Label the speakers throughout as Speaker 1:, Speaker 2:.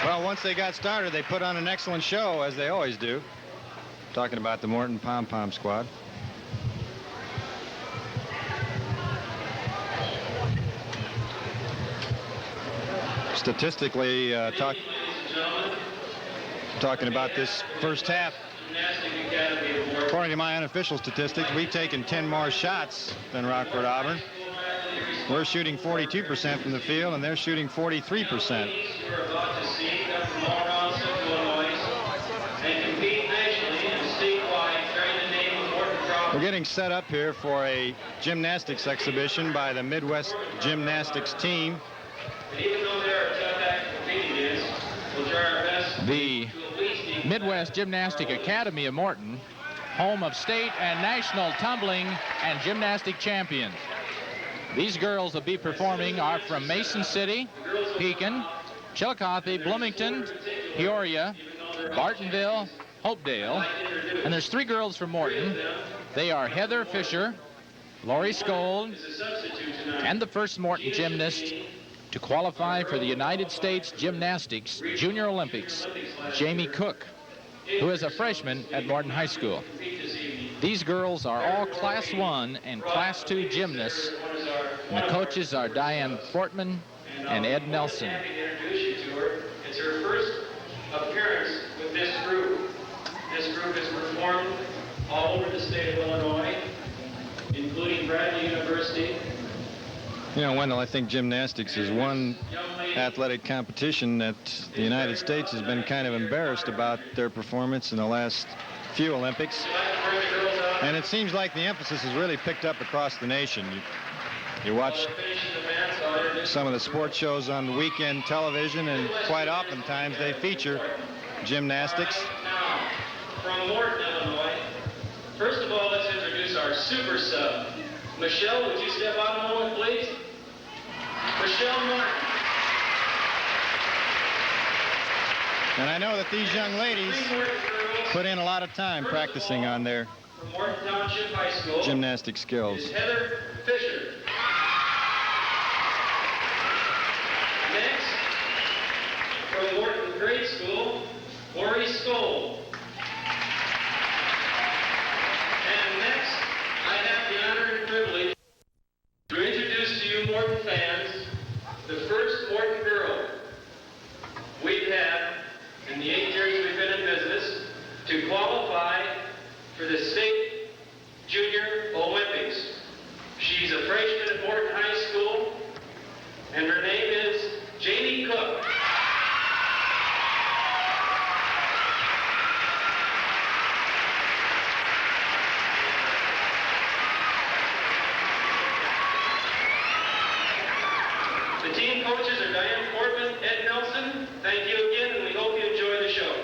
Speaker 1: Well, once they got started, they put on an excellent show, as they always do. Talking about the Morton Pom-Pom squad. Statistically, talking about this first half, according to my unofficial statistics, we've taken 10 more shots than Rockford Auburn. We're shooting 42% from the field, and they're shooting 43%. We're getting set up here for a gymnastics exhibition by the Midwest Gymnastics team.
Speaker 2: The Midwest Gymnastic Academy of Morton, home of state and national tumbling and gymnastic champions. These girls will be performing are from Mason City, Pekin, Chillicothe, Bloomington, Peoria, Bartonville, Hopedale, and there's 3 girls from Morton. They are Heather Fisher, Lori Skold, and the first Morton gymnast to qualify for the United States Gymnastics Junior Olympics, Jamie Cook, who is a freshman at Morton High School. These girls are all Class 1 and Class 2 gymnasts, and the coaches are Diane Fortman and Ed Nelson.
Speaker 3: It's her first appearance with this group. This group has performed all over the state of Illinois, including Bradley University.
Speaker 1: You know, Wendell, I think gymnastics is one athletic competition that the United States has been kind of embarrassed about their performance in the last few Olympics. And it seems like the emphasis has really picked up across the nation. You watch some of the sports shows on the weekend television, and quite oftentimes they feature gymnastics.
Speaker 3: Now, from Morton, Illinois, first of all, let's introduce our super sub. Michelle, would you step out a moment, please? Michelle Morton.
Speaker 1: And I know that these young ladies put in a lot of time practicing on their
Speaker 3: from Morton Township High School
Speaker 1: gymnastic skills.
Speaker 3: is Heather Fisher. Next, from Morton Grade School, Lori Skold. And next, I have the honor and privilege to introduce to you Morton fans the first Morton girl we've had in the 8 years we've been in business to qualify for the State Junior Olympics. She's a freshman at Morton High School, and her name is Jamie Cook. The team coaches are Diane Portman, Ed Nelson. Thank you again, and we hope you enjoy the show.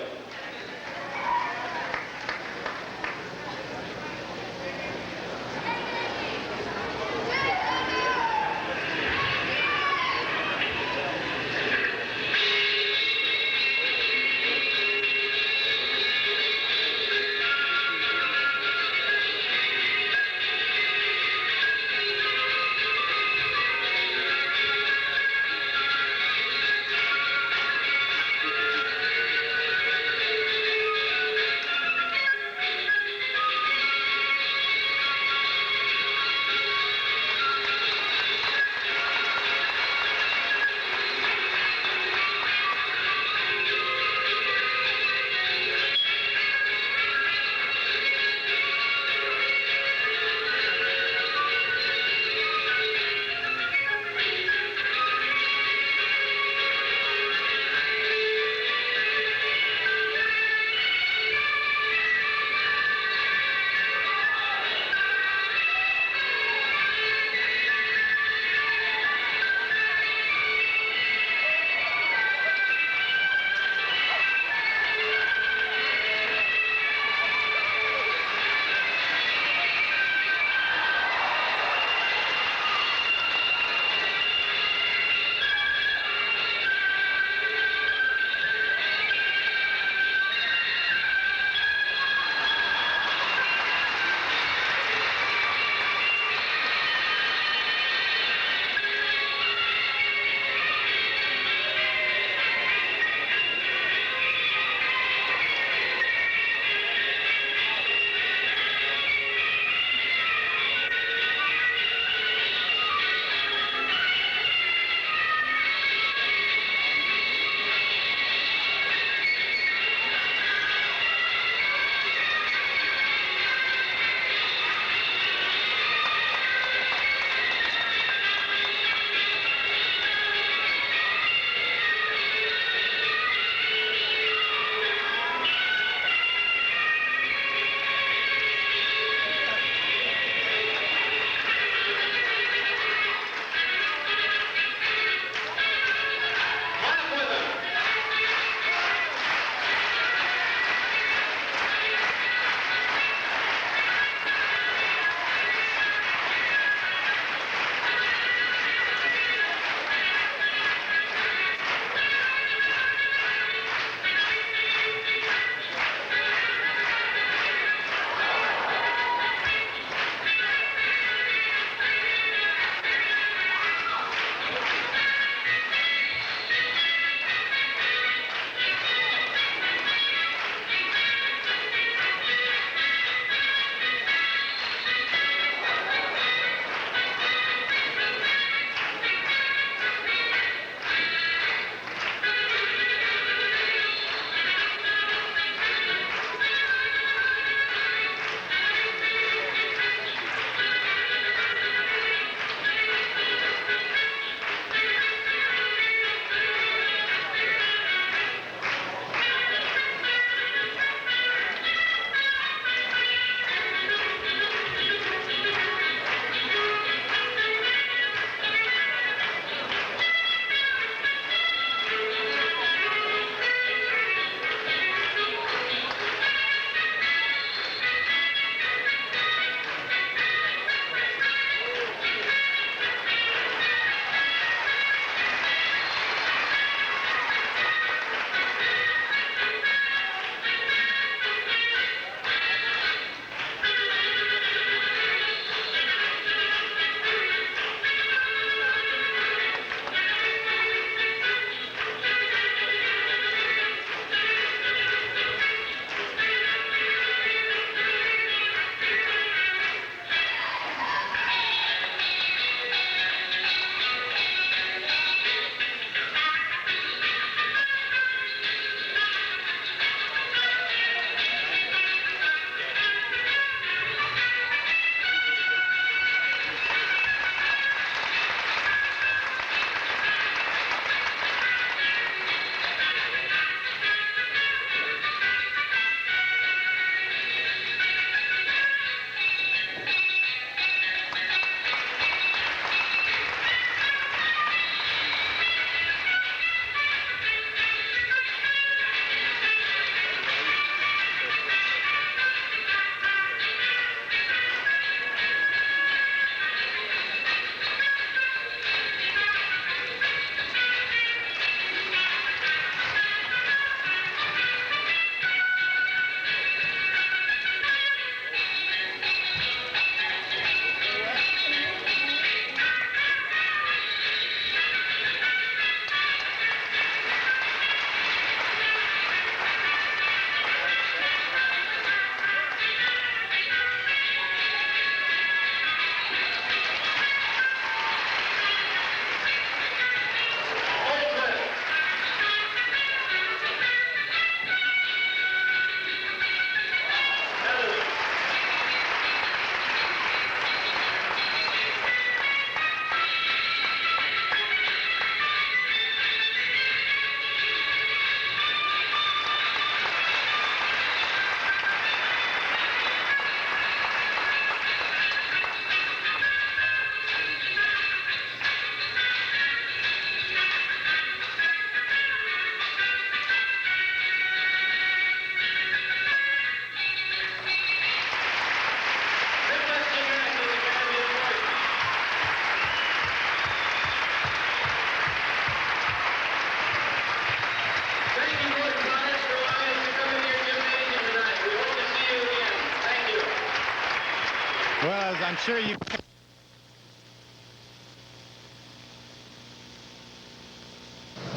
Speaker 1: I'm sure you...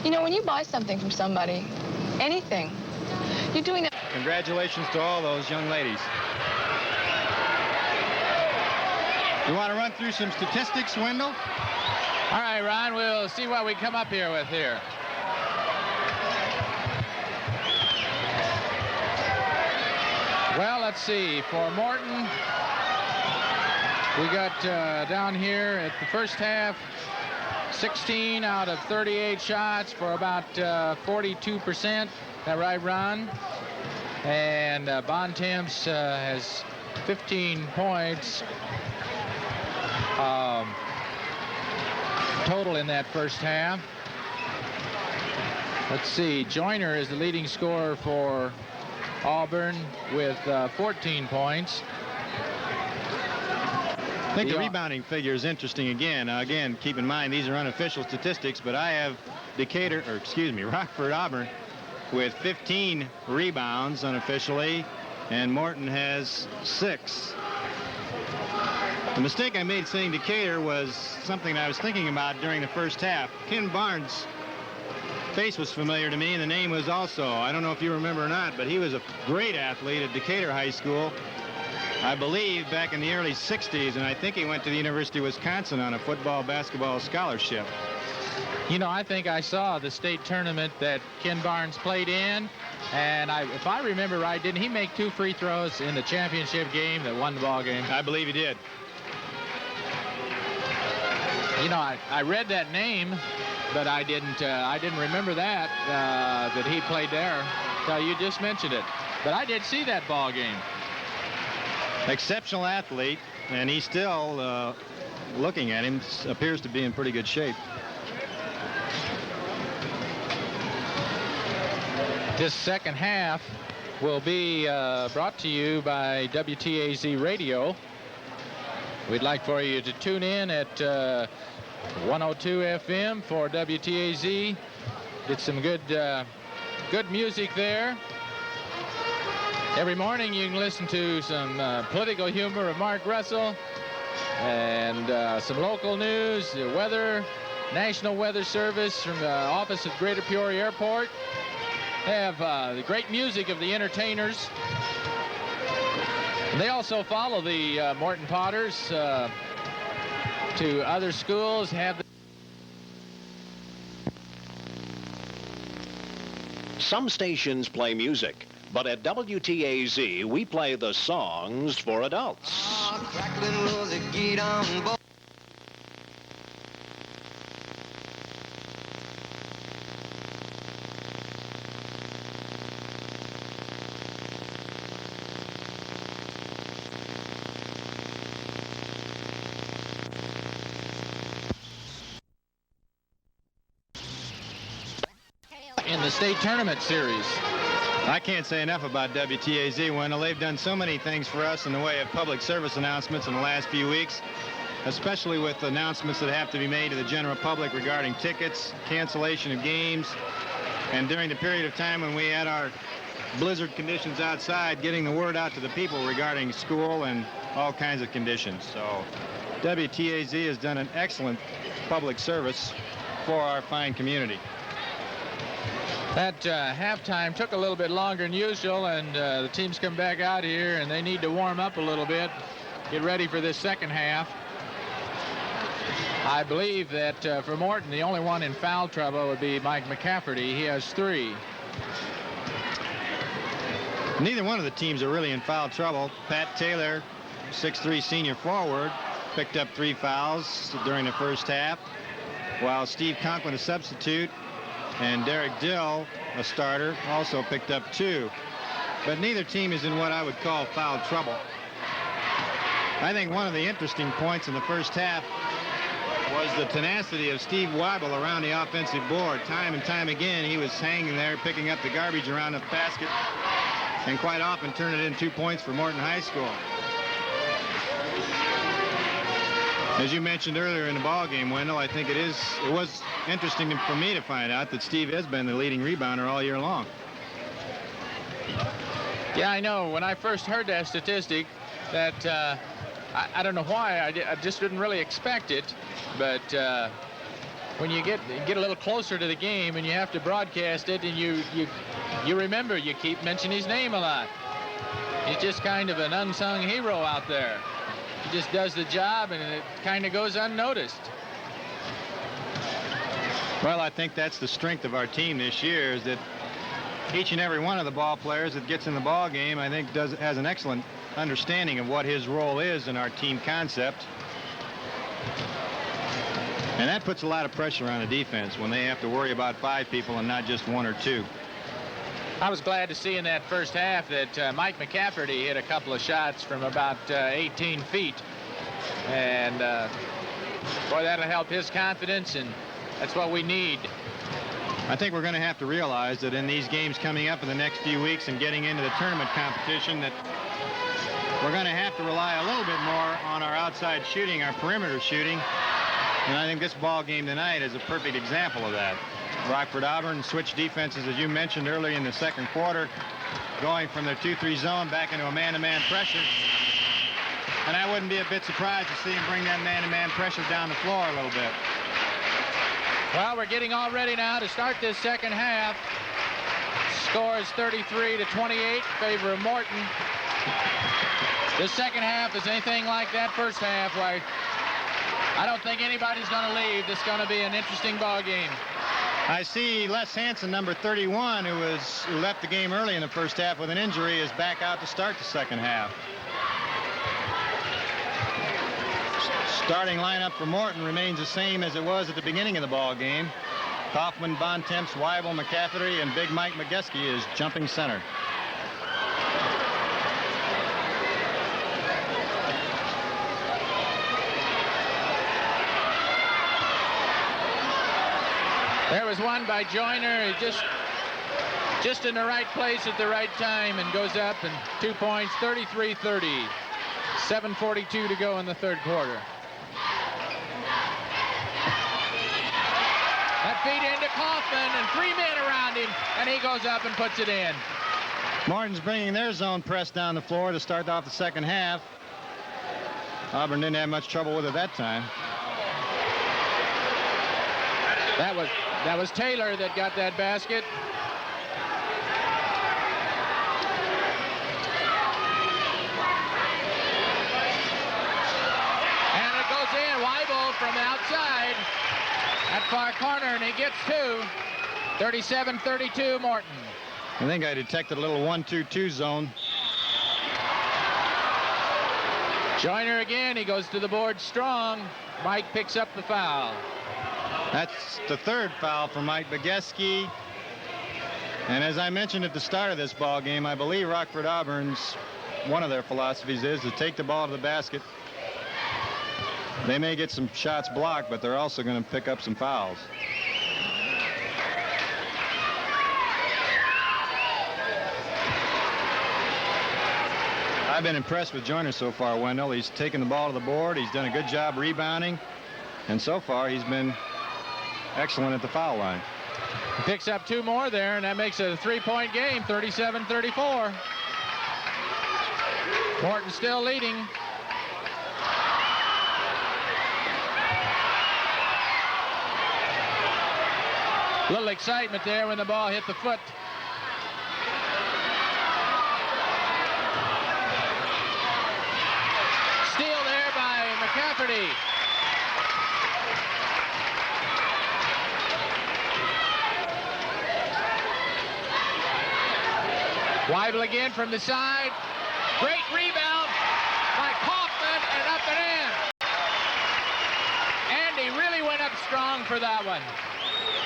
Speaker 4: You know, when you buy something from somebody, anything, you're doing it.
Speaker 1: Congratulations to all those young ladies. You want to run through some statistics, Wendell?
Speaker 2: All right, Ron, we'll see what we come up here with here. Well, let's see. For Morton, we got down here at the first half, 16 out of 38 shots for about 42%. Is that right, Ron? And Bontemps has 15 points total in that first half. Let's see. Joyner is the leading scorer for Auburn with 14 points.
Speaker 1: I think the rebounding figure is interesting again. Again, keep in mind these are unofficial statistics, but I have Rockford Auburn with 15 rebounds unofficially, and Morton has 6. The mistake I made saying Decatur was something I was thinking about during the first half. Ken Barnes' face was familiar to me, and the name was also. I don't know if you remember or not, but he was a great athlete at Decatur High School, I believe back in the early 60s, and I think he went to the University of Wisconsin on a football-basketball scholarship.
Speaker 2: You know, I think I saw the state tournament that Ken Barnes played in, and if I remember right, didn't he make 2 free throws in the championship game that won the ball game?
Speaker 1: I believe he did.
Speaker 2: You know, I read that name, but I didn't remember that he played there. So you just mentioned it, but I did see that ball game.
Speaker 1: Exceptional athlete, and he still, looking at him, appears to be in pretty good shape.
Speaker 2: This second half will be brought to you by WTAZ Radio. We'd like for you to tune in at 102 FM for WTAZ. Get some good music there. Every morning you can listen to some political humor of Mark Russell and some local news, the weather, National Weather Service from the office of Greater Peoria Airport. They have the great music of the entertainers. They also follow the Morton Potters to other schools.
Speaker 5: Some stations play music, but at WTAZ, we play the songs for adults.
Speaker 2: In the state tournament series.
Speaker 1: I can't say enough about WTAZ, Wendell. They've done so many things for us in the way of public service announcements in the last few weeks, especially with announcements that have to be made to the general public regarding tickets, cancellation of games, and during the period of time when we had our blizzard conditions outside, getting the word out to the people regarding school and all kinds of conditions. So WTAZ has done an excellent public service for our fine community.
Speaker 2: That halftime took a little bit longer than usual, and the teams come back out here, and they need to warm up a little bit, get ready for this second half. I believe that for Morton, the only one in foul trouble would be Mike McCafferty. He has 3.
Speaker 1: Neither one of the teams are really in foul trouble. Pat Taylor, 6'3" senior forward, picked up 3 fouls during the first half, while Steve Conklin, a substitute, and Derek Dill, a starter, also picked up 2. But neither team is in what I would call foul trouble. I think one of the interesting points in the first half was the tenacity of Steve Weibel around the offensive board. Time and time again, he was hanging there, picking up the garbage around the basket, and quite often turning it in 2 points for Morton High School. As you mentioned earlier in the ball game, Wendell, I think it was interesting for me to find out that Steve has been the leading rebounder all year long.
Speaker 2: Yeah, I know. When I first heard that statistic, that I don't know why. I just didn't really expect it, but when you get a little closer to the game and you have to broadcast it, and you remember, you keep mentioning his name a lot. He's just kind of an unsung hero out there. He just does the job, and it kind of goes unnoticed.
Speaker 1: Well, I think that's the strength of our team this year, is that each and every one of the ball players that gets in the ball game, I think, has an excellent understanding of what his role is in our team concept. And that puts a lot of pressure on the defense when they have to worry about 5 people and not just 1 or 2.
Speaker 2: I was glad to see in that first half that Mike McCafferty hit a couple of shots from about 18 feet. And, boy, that'll help his confidence, and that's what we need.
Speaker 1: I think we're going to have to realize that in these games coming up in the next few weeks and getting into the tournament competition, that we're going to have to rely a little bit more on our outside shooting, our perimeter shooting. And I think this ball game tonight is a perfect example of that. Rockford Auburn switched defenses, as you mentioned earlier in the second quarter, going from their 2-3 zone back into a man-to-man pressure. And I wouldn't be a bit surprised to see him bring that man-to-man pressure down the floor a little bit.
Speaker 2: Well, we're getting all ready now to start this second half. Score is 33-28 in favor of Morton. This second half is anything like that first half, why I don't think anybody's going to leave. This is going to be an interesting ball game.
Speaker 1: I see Les Hansen, number 31, who left the game early in the first half with an injury, is back out to start the second half. Starting lineup for Morton remains the same as it was at the beginning of the ball game. Kaufman, Bontemps, Weibel, McCafferty, and Big Mike McGeskey is jumping center.
Speaker 2: There was one by Joyner. He just in the right place at the right time, and goes up, and 2 points, 33-30. 7:42 to go in the third quarter. That feed into Kaufman, and 3 men around him, and he goes up and puts it in.
Speaker 1: Morton's bringing their zone press down the floor to start off the second half. Auburn didn't have much trouble with it that time.
Speaker 2: That was Taylor that got that basket. And it goes in. Weibel from the outside at far corner, and he gets 2. 37-32 Morton.
Speaker 1: I think I detected a little 1-2-2 zone.
Speaker 2: Joyner again. He goes to the board strong. Mike picks up the foul.
Speaker 1: That's the third foul for Mike McGeskey. And as I mentioned at the start of this ball game, I believe Rockford Auburn's one of their philosophies is to take the ball to the basket. They may get some shots blocked, but they're also going to pick up some fouls. I've been impressed with Joyner so far, Wendell. He's taken the ball to the board. He's done a good job rebounding. And so far, he's been excellent at the foul line.
Speaker 2: He picks up 2 more there, and that makes it a 3-point game, 37-34. Morton still leading. A little excitement there when the ball hit the foot. Steal there by McCafferty. Weibel again from the side. Great rebound by Kaufman, and up and in. And he really went up strong for that one.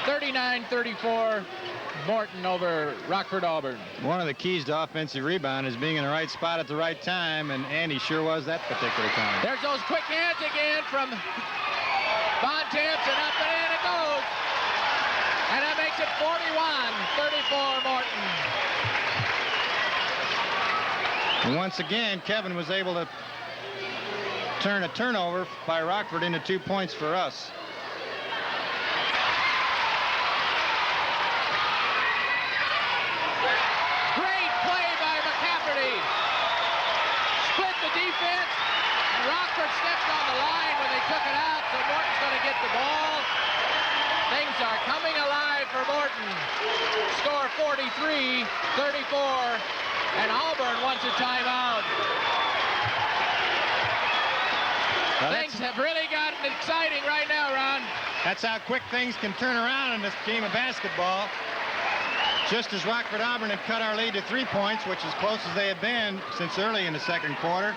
Speaker 2: 39-34, Morton over Rockford Auburn.
Speaker 1: One of the keys to offensive rebound is being in the right spot at the right time, and Andy sure was that particular time.
Speaker 2: There's those quick hands again from Bontemps, and up and in it goes. And that makes it 41-34 Morton.
Speaker 1: And once again, Kevin was able to turn a turnover by Rockford into 2 points for us.
Speaker 2: Great play by McCafferty. Split the defense, and 43-34, and Auburn wants a timeout.
Speaker 1: Well,
Speaker 2: things have really gotten exciting right now, Ron.
Speaker 1: That's how quick things can turn around in this game of basketball. Just as Rockford Auburn had cut our lead to 3 points, which is close as they had been since early in the second quarter,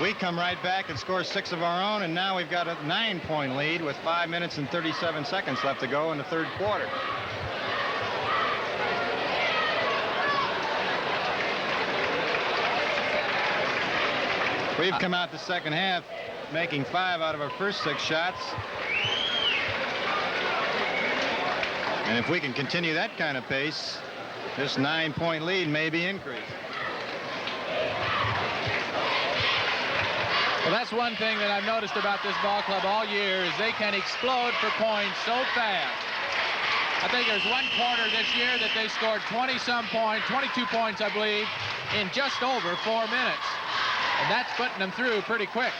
Speaker 1: we come right back and score 6 of our own, and now we've got a 9-point lead with 5 minutes and 37 seconds left to go in the third quarter. We've come out the second half making 5 out of our first 6 shots. And if we can continue that kind of pace, this 9-point lead may be increased.
Speaker 2: Well, that's one thing that I've noticed about this ball club all year is they can explode for points so fast. I think there's one quarter this year that they scored 20-some points, 22 points, I believe, in just over 4 minutes. And that's putting them through pretty quick.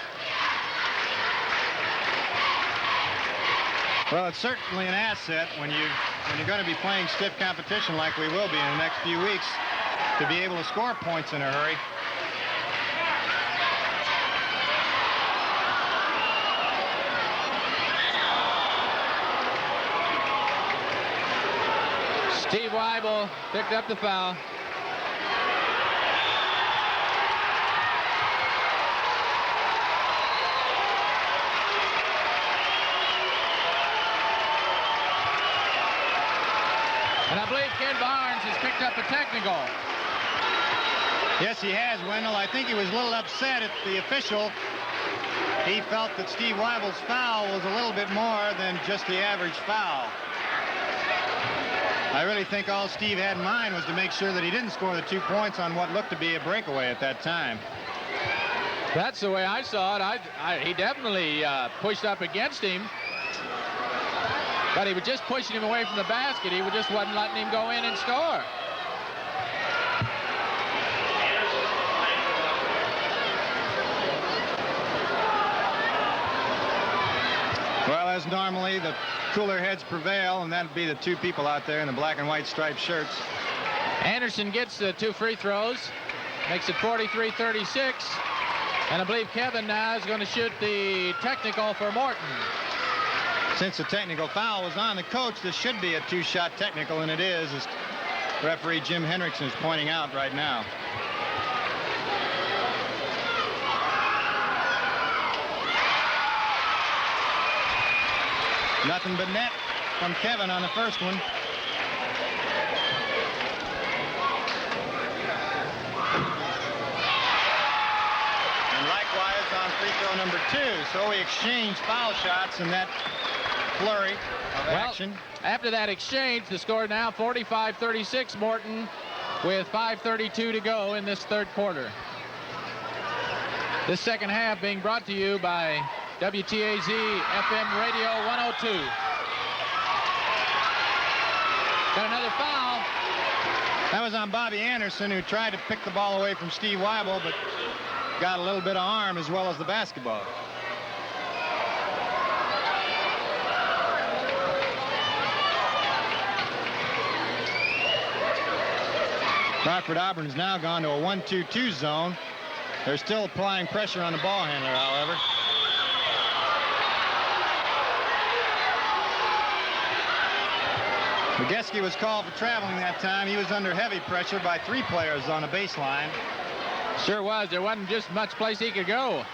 Speaker 1: Well, it's certainly an asset when you're going to be playing stiff competition like we will be in the next few weeks to be able to score points in a hurry.
Speaker 2: Steve Weibel picked up the foul. And I believe Ken Barnes has picked up a technical.
Speaker 1: Yes, he has, Wendell. I think he was a little upset at the official. He felt that Steve Weibel's foul was a little bit more than just the average foul. I really think all Steve had in mind was to make sure that he didn't score the 2 points on what looked to be a breakaway at that time.
Speaker 2: That's the way I saw it. He definitely pushed up against him. But he was just pushing him away from the basket. He just wasn't letting him go in and score.
Speaker 1: Well, as normally, the cooler heads prevail, and that'd be the 2 people out there in the black and white striped shirts.
Speaker 2: Anderson gets the 2 free throws, makes it 43-36. And I believe Kevin now is going to shoot the technical for Morton.
Speaker 1: Since the technical foul was on the coach, this should be a 2-shot technical, and it is, as referee Jim Hendrickson is pointing out right now. Nothing but net from Kevin on the first one. And likewise on free throw number 2. So we exchange foul shots in that flurry of action.
Speaker 2: After that exchange, the score now 45-36 Morton with 5:32 to go in this third quarter. This second half being brought to you by WTAZ FM Radio 102. Got another foul.
Speaker 1: That was on Bobby Anderson, who tried to pick the ball away from Steve Weibel, but got a little bit of arm as well as the basketball. Rockford Auburn has now gone to a 1-2-2 zone. They're still applying pressure on the ball handler, however. Mageski was called for traveling that time. He was under heavy pressure by 3 players on the baseline.
Speaker 2: Sure was. There wasn't just much place he could go.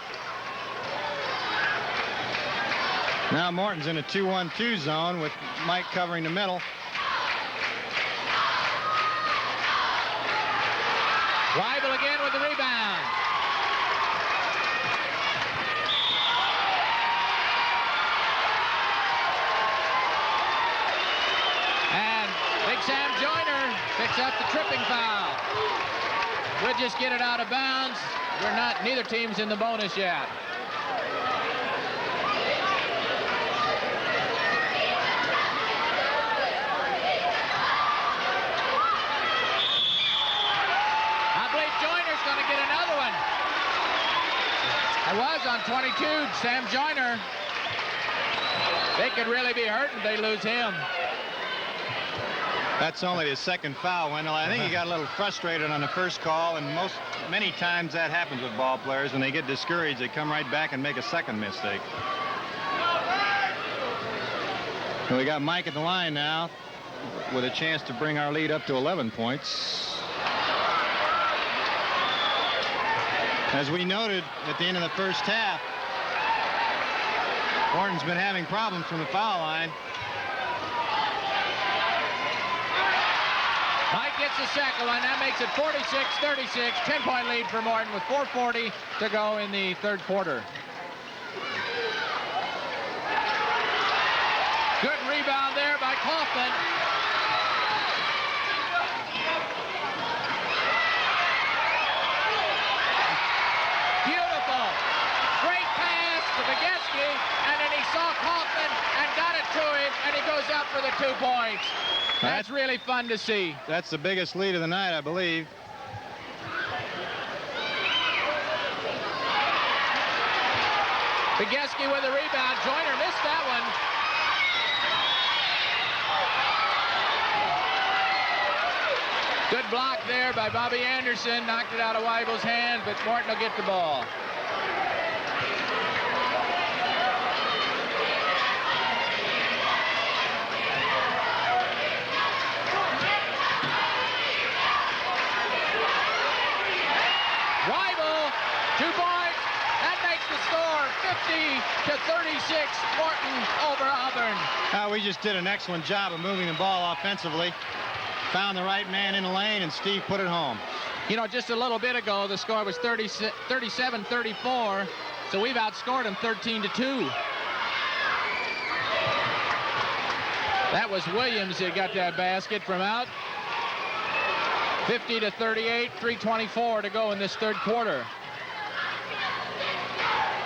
Speaker 1: Now Morton's in a 2-1-2 zone with Mike covering the middle.
Speaker 2: Weibel again with the rebound. And Big Sam Joyner picks up the tripping foul. We'll just get it out of bounds. Neither team's in the bonus yet. Going to get another one. It was on 22, Sam Joyner. They could really be hurting if they lose him.
Speaker 1: That's only his second foul, Wendell. I think he got a little frustrated on the first call, and many times that happens with ball players. When they get discouraged, they come right back and make a second mistake. And we got Mike at the line now with a chance to bring our lead up to 11 points. As we noted at the end of the first half, Morton's been having problems from the foul line.
Speaker 2: Mike gets the second one. That makes it 46-36. 10-point lead for Morton with 4:40 to go in the third quarter. Good rebound there by Kaufman. Beautiful. Great pass to Vigetsky, and then he saw Kaufman and got it to him, and he goes up for the 2 points. That's really fun to see.
Speaker 1: That's the biggest lead of the night, I believe.
Speaker 2: Vigetsky with a rebound. Joyner missed that one. Good block there by Bobby Anderson. Knocked it out of Weibel's hand, but Morton will get the ball. Weibel, 2 points. That makes the score 50-36. Morton over Auburn.
Speaker 1: We just did an excellent job of moving the ball offensively. Found the right man in the lane, and Steve put it home.
Speaker 2: You know, just a little bit ago, the score was 37-34, so we've outscored them 13-2. That was Williams who got that basket from out. 50-38, 3:24 to go in this third quarter.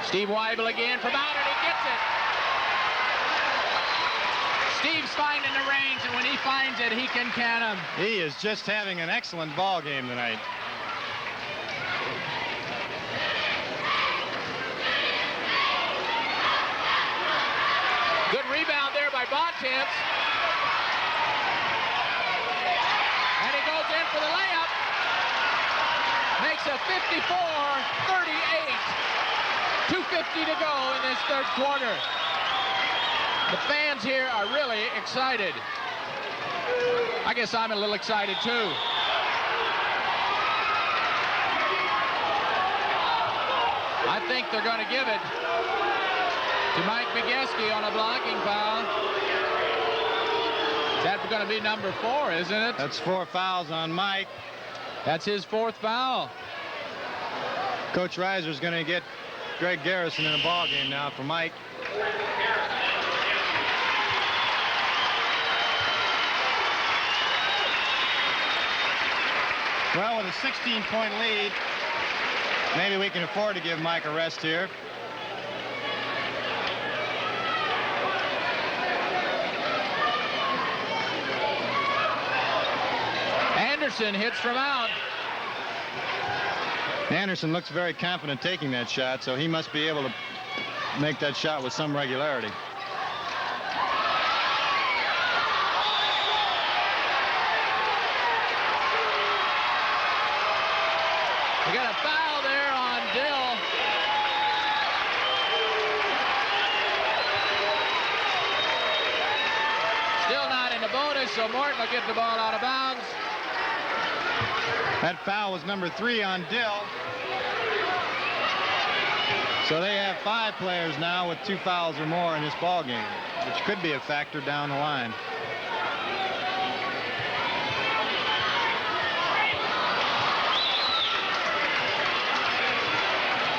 Speaker 2: Steve Weibel again from out, and he gets it. Steve's finding the range, and when he finds it, he can can him.
Speaker 1: He is just having an excellent ball game tonight.
Speaker 2: Good rebound there by Bontemps. And he goes in for the layup. Makes a 54-38. 2:50 to go in this third quarter. The fans here are really excited. I guess I'm a little excited too. I think they're going to give it to Mike Vigetsky on a blocking foul. That's going to be number 4, isn't it?
Speaker 1: That's 4 fouls on Mike.
Speaker 2: That's his 4th foul.
Speaker 1: Coach Reiser's going to get Greg Garrison in a ball game now for Mike. Well, with a 16-point lead, maybe we can afford to give Mike a rest here.
Speaker 2: Anderson hits from out.
Speaker 1: Anderson looks very confident taking that shot, so he must be able to make that shot with some regularity.
Speaker 2: We got a foul there on Dill. Still not in the bonus, so Morton will get the ball out of bounds.
Speaker 1: That foul was number 3 on Dill. So they have 5 players now with 2 fouls or more in this ball game, which could be a factor down the line.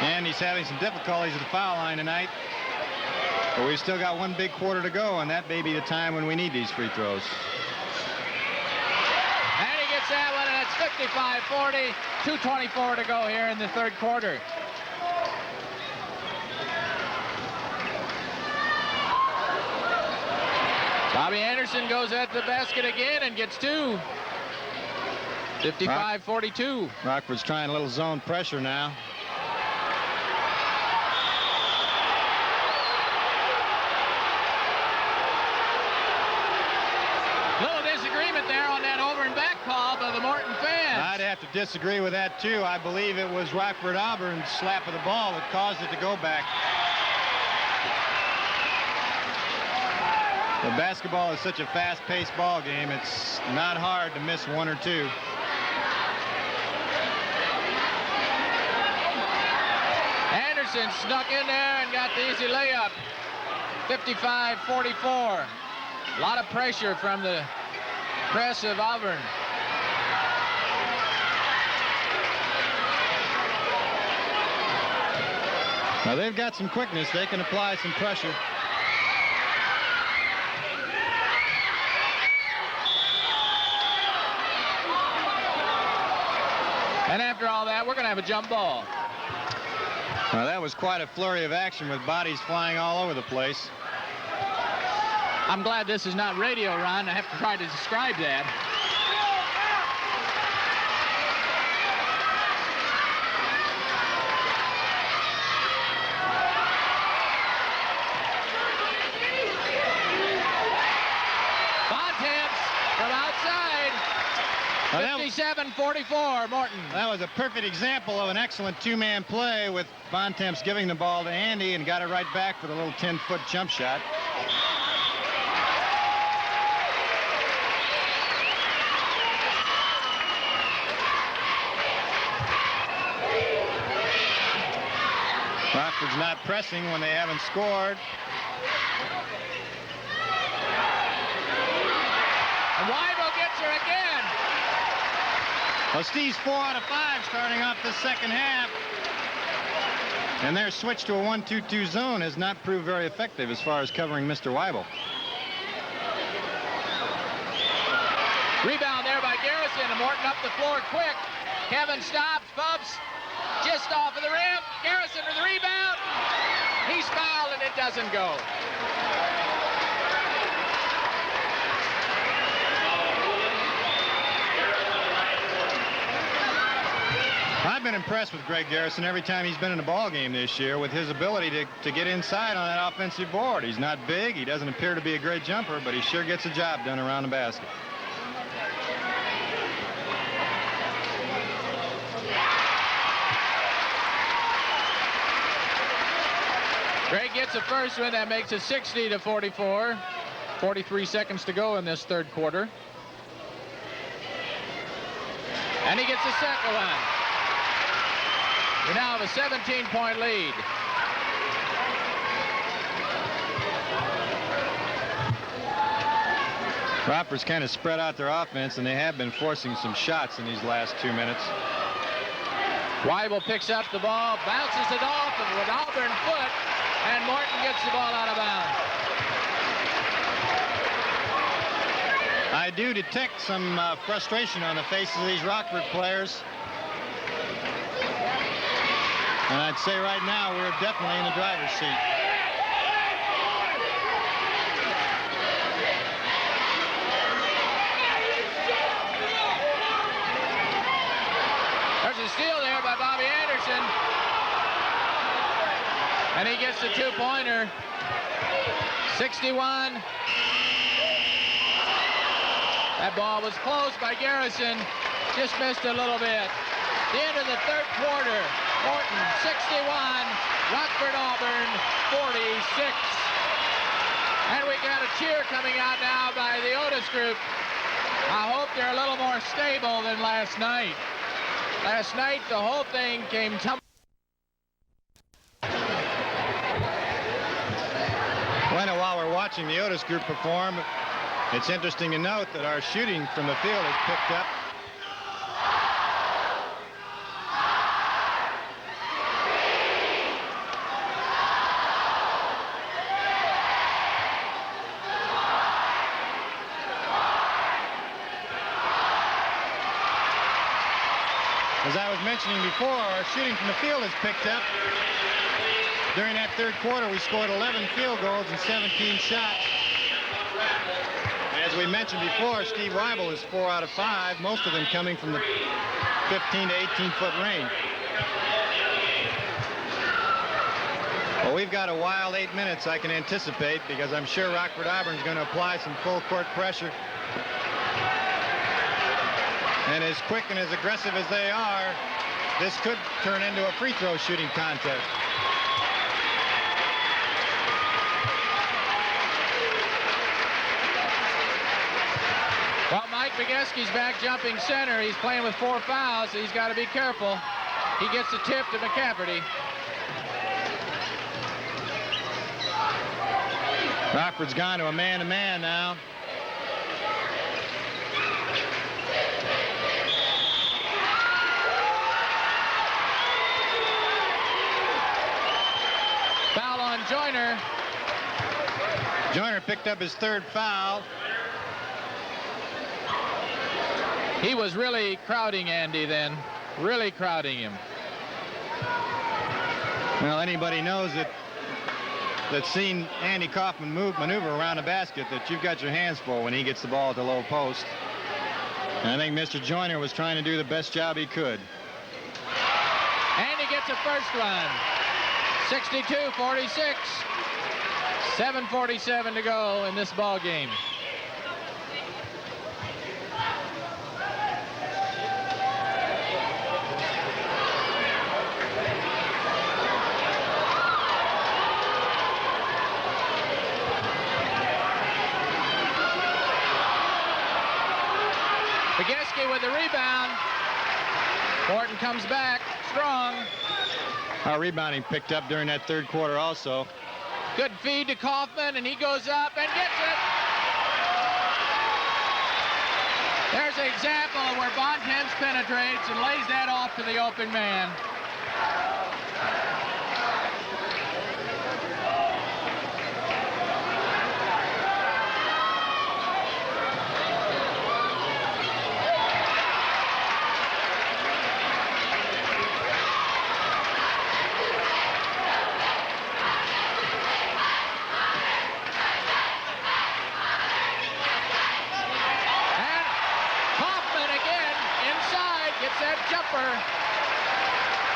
Speaker 1: And he's having some difficulties at the foul line tonight. But we've still got 1 big quarter to go, and that may be the time when we need these free throws.
Speaker 2: And he gets that one, and it's 55-40. 2:24 to go here in the third quarter. Bobby Anderson goes at the basket again and gets 2. 55-42.
Speaker 1: Rockford's trying a little zone pressure now.
Speaker 2: Little disagreement there
Speaker 1: disagree with that, too. I believe it was Rockford Auburn's slap of the ball that caused it to go back. The basketball is such a fast-paced ball game, it's not hard to miss one or two.
Speaker 2: Anderson snuck in there and got the easy layup. 55-44. A lot of pressure from the press of Auburn.
Speaker 1: Now they've got some quickness. They can apply some pressure.
Speaker 2: And after all that, we're going to have a jump ball.
Speaker 1: Now that was quite a flurry of action with bodies flying all over the place.
Speaker 2: I'm glad this is not radio, Ron. I have to try to describe that. Bontemps from outside. 57-44, Morton.
Speaker 1: That was a perfect example of an excellent two-man play with Bontemps giving the ball to Andy and got it right back for the little 10-foot jump shot. Rockford's not pressing when they haven't scored.
Speaker 2: And Weibel gets her again.
Speaker 1: Well, Steve's 4 out of 5 starting off the second half. And their switch to a 1-2-2 zone has not proved very effective as far as covering Mr. Weibel.
Speaker 2: Rebound there by Garrison, and Morton up the floor quick. Kevin stops, bumps, just off of the rim. Garrison with the rebound. He's fouled, and it doesn't go.
Speaker 1: I've been impressed with Greg Garrison every time he's been in a ball game this year with his ability to get inside on that offensive board. He's not big. He doesn't appear to be a great jumper, but he sure gets the job done around the basket.
Speaker 2: Greg gets the first one. That makes it 60-44. 43 seconds to go in this third quarter. And he gets the second one. We now have a 17-point lead.
Speaker 1: Rockford's kind of spread out their offense, and they have been forcing some shots in these last 2 minutes.
Speaker 2: Weibel picks up the ball, bounces it off with Auburn foot, and Morton gets the ball out of bounds.
Speaker 1: I do detect some frustration on the faces of these Rockford players. And I'd say right now we're definitely in the driver's seat.
Speaker 2: There's a steal there by Bobby Anderson. And he gets the two-pointer. 61. That ball was close by Garrison. Just missed a little bit. The end of the third quarter. Morton 61. Rockford Auburn 46. And we got a cheer coming out now by the Otis group. I hope they're a little more stable than last night. Last night, the whole thing came tumbling.
Speaker 1: Well, while we're watching the Otis group perform, it's interesting to note that our shooting from the field has picked up. As I was mentioning before, our shooting from the field has picked up. During that third quarter, we scored 11 field goals and 17 shots. As we mentioned before, Steve Weibel is 4 out of 5, most of them coming from the 15 to 18-foot range. Well, we've got a wild 8 minutes I can anticipate because I'm sure Rockford Auburn's going to apply some full court pressure. And as quick and as aggressive as they are, this could turn into a free throw shooting contest.
Speaker 2: Well, Mike Biegeski's back jumping center. He's playing with 4 fouls, so he's got to be careful. He gets the tip to McCafferty.
Speaker 1: Rockford's gone to a man-to-man now.
Speaker 2: Foul on Joyner.
Speaker 1: Joyner picked up his 3rd foul.
Speaker 2: He was really crowding Andy then. Really crowding him.
Speaker 1: Well, anybody knows that's seen Andy Kaufman maneuver around a basket that you've got your hands full when he gets the ball at the low post. And I think Mr. Joyner was trying to do the best job he could.
Speaker 2: Andy gets a first one. 62-46. 7:47 to go in this ball game. Biegeski with the rebound. Morton comes back strong.
Speaker 1: Our rebounding picked up during that 3rd quarter also.
Speaker 2: Good feed to Kaufman, and he goes up and gets it. There's an example of where Bontemps penetrates and lays that off to the open man.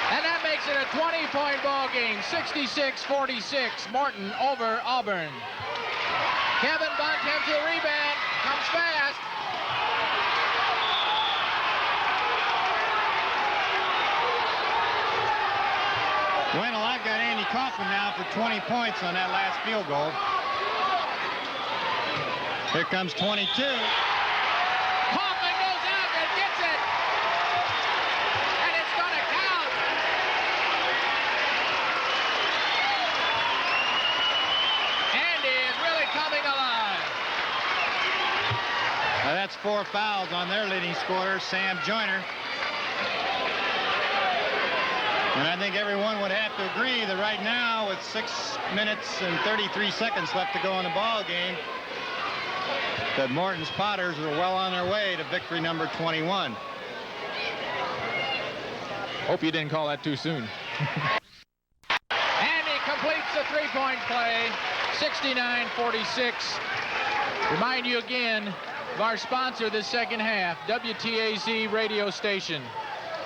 Speaker 2: And that makes it a 20-point ball game. 66-46. Morton over Auburn. Kevin Bontemps to the rebound. Comes fast.
Speaker 1: Well, I've got Andy Kaufman now for 20 points on that last field goal. Here comes 22. That's 4 fouls on their leading scorer, Sam Joyner. And I think everyone would have to agree that right now, with 6 minutes and 33 seconds left to go in the ball game, that Morton's Potters are well on their way to victory number 21.
Speaker 2: Hope you didn't call that too soon. And he completes the 3-point play, 69-46. Remind you again of our sponsor this second half, WTAZ radio station.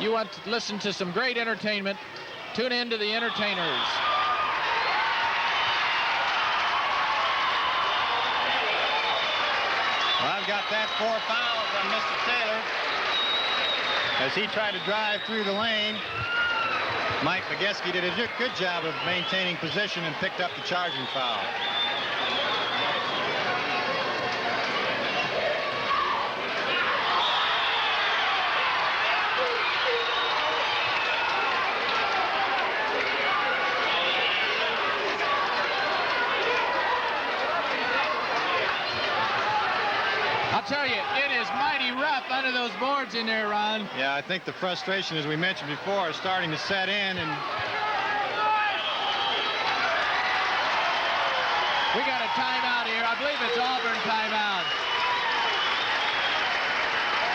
Speaker 2: You want to listen to some great entertainment, tune in to the Entertainers.
Speaker 1: Well, I've got that 4 fouls on Mr. Taylor as he tried to drive through the lane. Mike Biegeski did a good job of maintaining position and picked up the charging foul.
Speaker 2: I'll tell you, it is mighty rough under those boards in there, Ron.
Speaker 1: Yeah, I think the frustration, as we mentioned before, is starting to set in. And
Speaker 2: we got a timeout here. I believe it's Auburn timeout.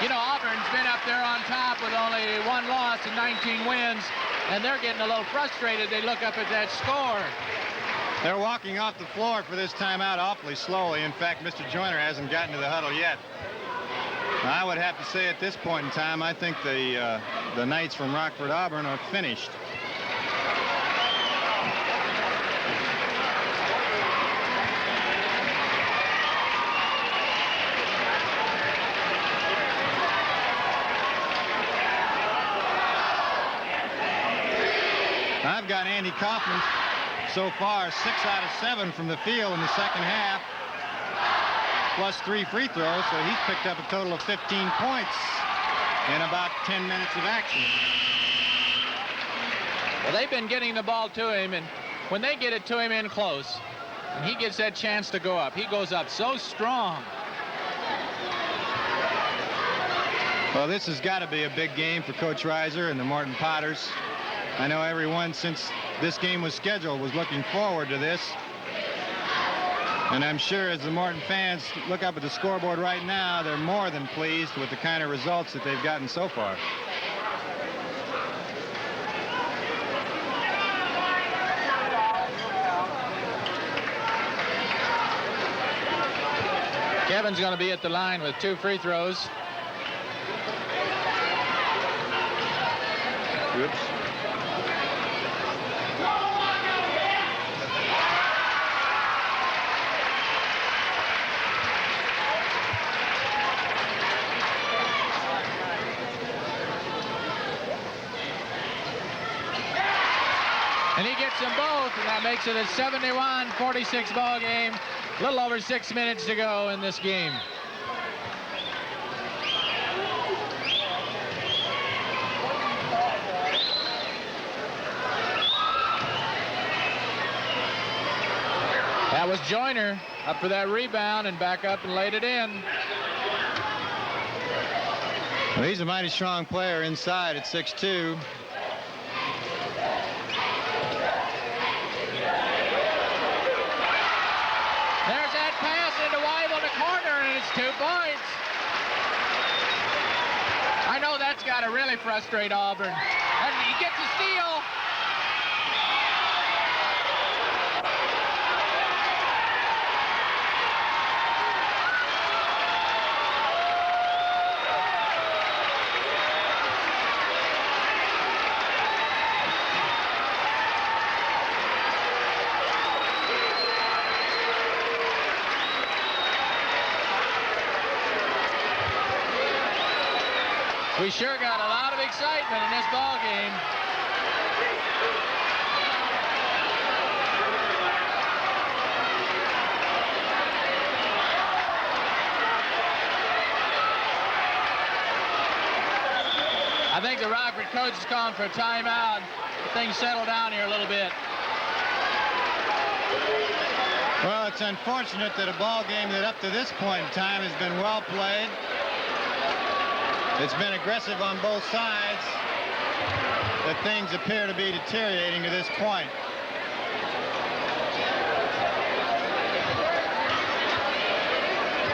Speaker 2: You know, Auburn's been up there on top with only 1 loss and 19 wins, and they're getting a little frustrated. They look up at that score.
Speaker 1: They're walking off the floor for this timeout awfully slowly. In fact, Mr. Joyner hasn't gotten to the huddle yet. I would have to say at this point in time, I think the Knights from Rockford, Auburn are finished. I've got Andy Kaufman so far 6 out of 7 from the field in the second half, plus 3 free throws, so he's picked up a total of 15 points in about 10 minutes of action.
Speaker 2: Well, they've been getting the ball to him, and when they get it to him in close, and he gets that chance to go up, he goes up so strong.
Speaker 1: Well, this has got to be a big game for Coach Reiser and the Morton Potters. I know everyone, since this game was scheduled, was looking forward to this. And I'm sure as the Morton fans look up at the scoreboard right now, they're more than pleased with the kind of results that they've gotten so far.
Speaker 2: Kevin's going to be at the line with 2 free throws.
Speaker 1: Oops.
Speaker 2: And he gets them both, and that makes it a 71-46 ball game. A little over 6 minutes to go in this game. That was Joyner up for that rebound and back up and laid it in.
Speaker 1: Well, he's a mighty strong player inside at 6'2".
Speaker 2: There's that pass into Weibel in the corner, and it's 2 points. I know that's got to really frustrate Auburn. And he gets a steal. We sure got a lot of excitement in this ball game. I think the Rockford coach is calling for a timeout. Things settle down here a little bit.
Speaker 1: Well, it's unfortunate that a ball game that up to this point in time has been well played. It's been aggressive on both sides, that things appear to be deteriorating to this point.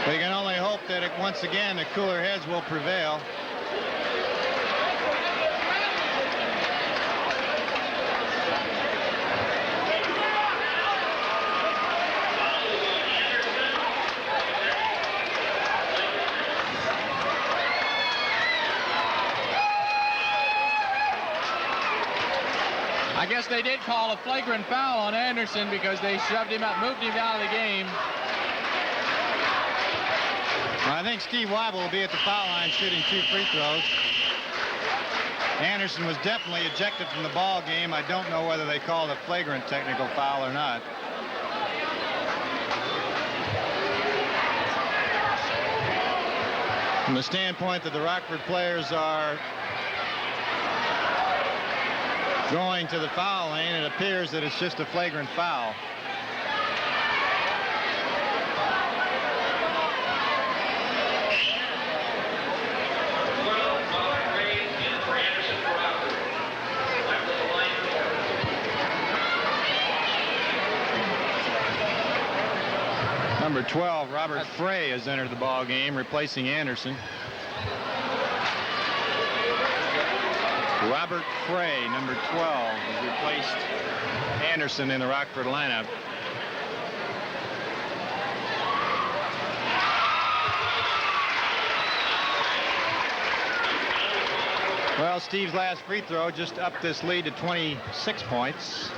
Speaker 1: We can only hope that once again the cooler heads will prevail.
Speaker 2: I guess they did call a flagrant foul on Anderson because they shoved him up, moved him out of the game.
Speaker 1: Well, I think Steve Weibel will be at the foul line shooting 2 free throws. Anderson was definitely ejected from the ball game. I don't know whether they called a flagrant technical foul or not. From the standpoint that the Rockford players are going to the foul lane, it appears that it's just a flagrant foul. Number 12, Robert Frey, has entered the ball game, replacing Anderson. Robert Frey, number 12, has replaced Anderson in the Rockford lineup. Well, Steve's last free throw just upped this lead to 26 points.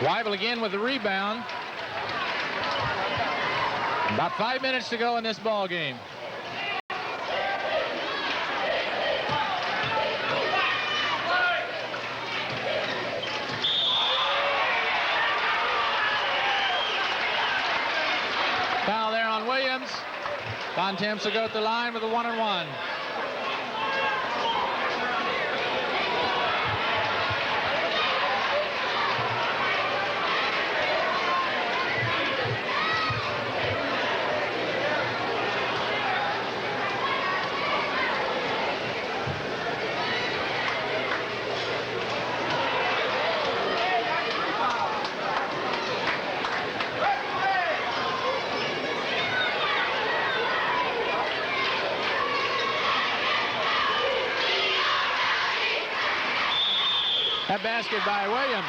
Speaker 2: Weibel again with the rebound. About 5 minutes to go in this ball game. Foul there on Williams. Bontemps will go at the line with a 1-and-1. That basket by Williams.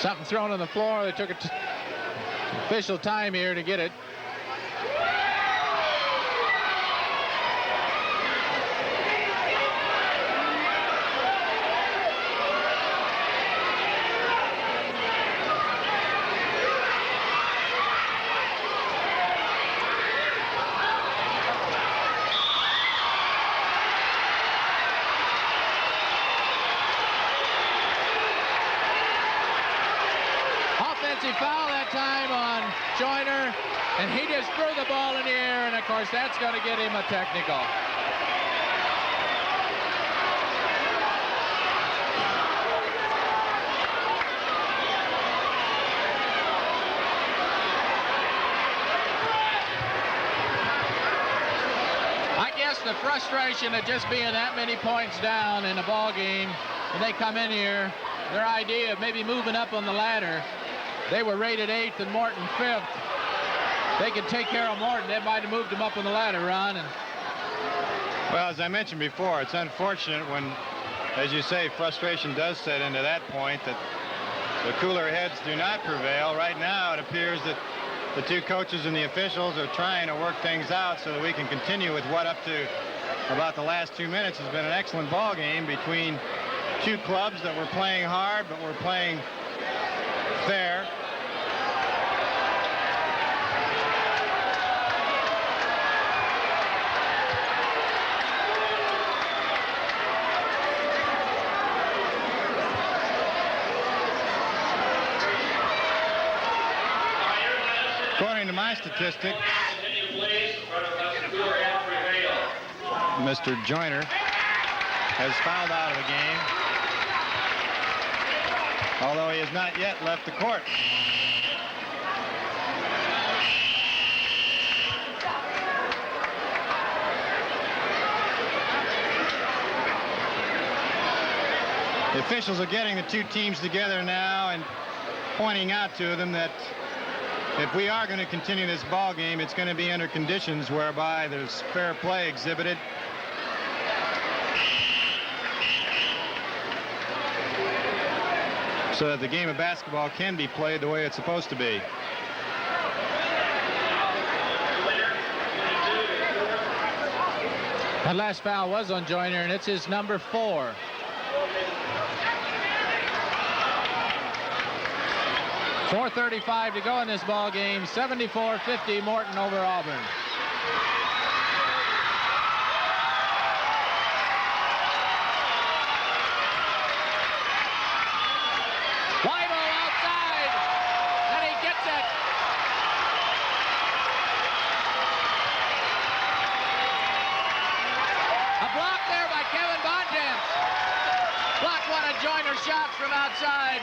Speaker 2: Something thrown on the floor. They took official time here to get it. Foul that time on Joyner, and he just threw the ball in the air, and of course that's going to get him a technical. I guess the frustration of just being that many points down in a ball game, when they come in here, their idea of maybe moving up on the ladder. They were rated 8th and Morton 5th. They could take care of Morton. They might have moved him up on the ladder, Ron.
Speaker 1: Well, as I mentioned before, it's unfortunate when, as you say, frustration does set into that point, that the cooler heads do not prevail. Right now, it appears that the two coaches and the officials are trying to work things out so that we can continue with what up to about the last 2 minutes has been an excellent ball game between two clubs that were playing hard but were playing fair. According to my statistics, Mr. Joyner has fouled out of the game, although he has not yet left the court. The officials are getting the two teams together now and pointing out to them that if we are going to continue this ball game, it's going to be under conditions whereby there's fair play exhibited. So that the game of basketball can be played the way it's supposed to be.
Speaker 2: That last foul was on Joyner, and it's his number 4. .435 to go in this ball game. 74-50 Morton over Auburn. Weibel outside, and he gets it. A block there by Kevin Bontemps. Blocked one of Joyner's shots from outside.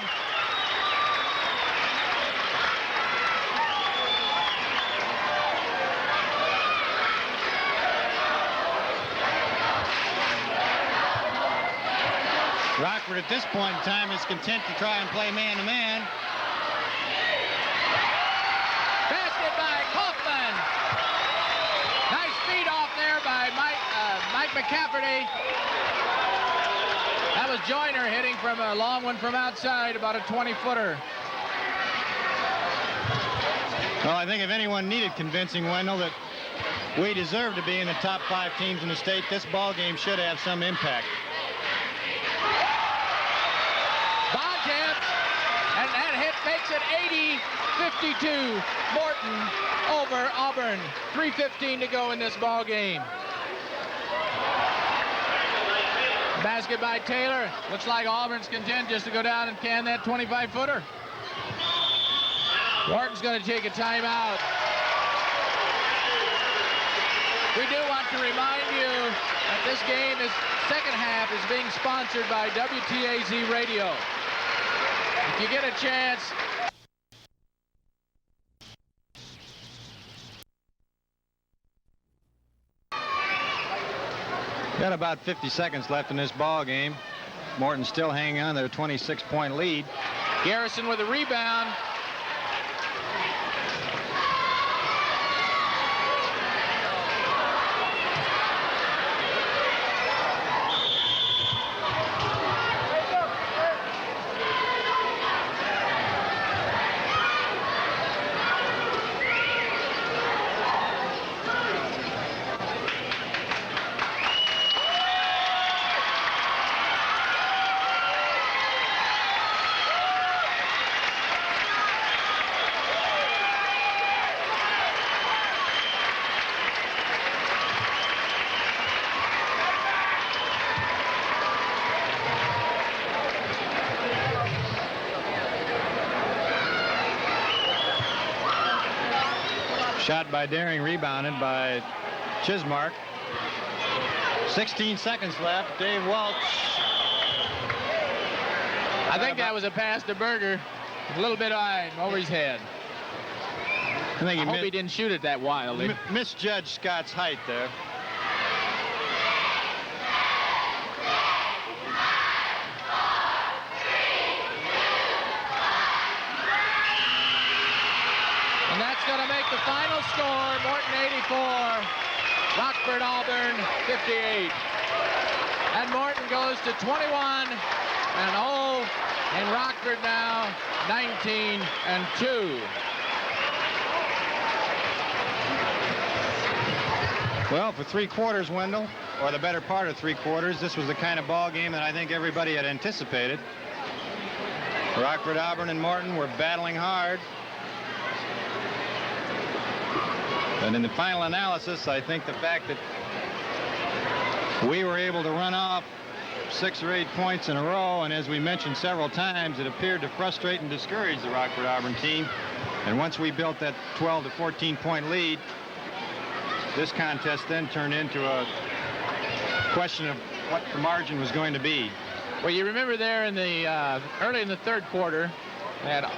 Speaker 1: Rockford at this point in time is content to try and play man-to-man.
Speaker 2: Basket by Kaufman. Nice feed off there by Mike McCafferty. That was Joyner hitting from a long one from outside, about a 20-footer.
Speaker 1: Well, I think if anyone needed convincing, Wendell, that we deserve to be in the top 5 teams in the state, this ball game should have some impact.
Speaker 2: hit, makes it 80-52. Morton over Auburn. 3:15 to go in this ball game. Basket by Taylor. Looks like Auburn's content just to go down and can that 25-footer. Morton's going to take a timeout. We do want to remind you that this game is second half is being sponsored by WTAZ Radio. If you get a chance,
Speaker 1: got about 50 seconds left in this ball game. Morton still hanging on their 26-point lead.
Speaker 2: Garrison with a rebound.
Speaker 1: Shot by Daring, rebounded by Chismark. 16 seconds left. Dave Welch.
Speaker 2: I think that was a pass to Berger. A little bit high over his head. I hope he didn't shoot it that wildly.
Speaker 1: Misjudged Scott's height there.
Speaker 2: And that's going to make the final score. Morton 84, Rockford Auburn 58. And Morton goes to 21-0, and Rockford now 19-2.
Speaker 1: Well, for three quarters, Wendell, or the better part of three quarters, this was the kind of ball game that I think everybody had anticipated. Rockford, Auburn, and Morton were battling hard. And in the final analysis, I think the fact that we were able to run off 6 or 8 points in a row, and as we mentioned several times, it appeared to frustrate and discourage the Rockford Auburn team. And once we built that 12 to 14 point lead, this contest then turned into a question of what the margin was going to be.
Speaker 2: Well, you remember there in the early in the third quarter that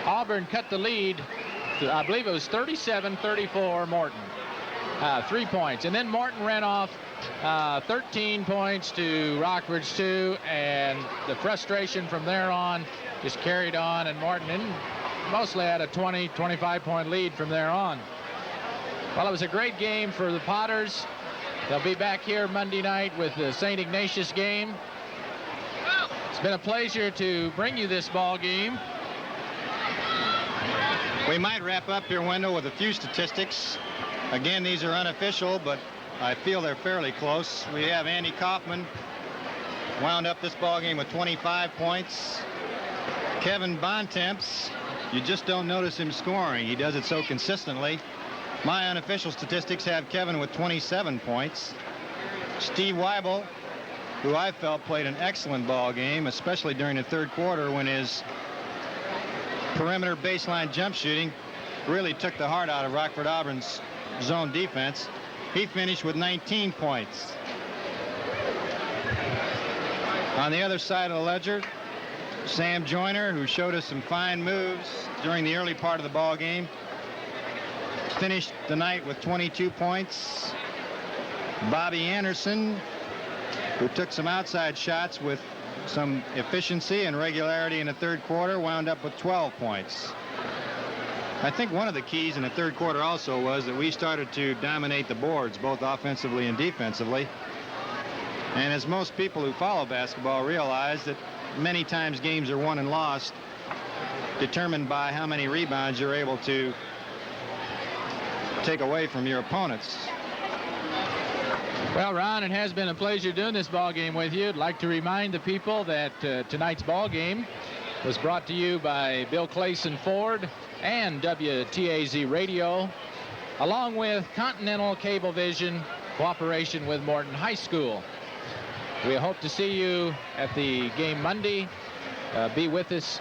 Speaker 2: Auburn cut the lead. I believe it was 37-34 Morton. 3 points. And then Morton ran off 13 points to Rockford's 2, and the frustration from there on just carried on, and Morton mostly had a 20-25 point lead from there on. Well, it was a great game for the Potters. They'll be back here Monday night with the St. Ignatius game. It's been a pleasure to bring you this ball game.
Speaker 1: We might wrap up here, Wendell, with a few statistics. Again, these are unofficial, but I feel they're fairly close. We have Andy Kaufman wound up this ball game with 25 points. Kevin Bontemps, you just don't notice him scoring. He does it so consistently. My unofficial statistics have Kevin with 27 points. Steve Weibel, who I felt played an excellent ball game, especially during the third quarter when his perimeter baseline jump shooting really took the heart out of Rockford Auburn's zone defense. He finished with 19 points. On the other side of the ledger, Sam Joyner, who showed us some fine moves during the early part of the ball game, finished the night with 22 points. Bobby Anderson, who took some outside shots with some efficiency and regularity in the third quarter, wound up with 12 points. I think one of the keys in the third quarter also was that we started to dominate the boards, both offensively and defensively. And as most people who follow basketball realize, that many times games are won and lost determined by how many rebounds you're able to take away from your opponents.
Speaker 2: Well, Ron, it has been a pleasure doing this ball game with you. I'd like to remind the people that tonight's ball game was brought to you by Bill Clayson Ford and WTAZ Radio, along with Continental Cablevision, cooperation with Morton High School. We hope to see you at the game Monday. Be with us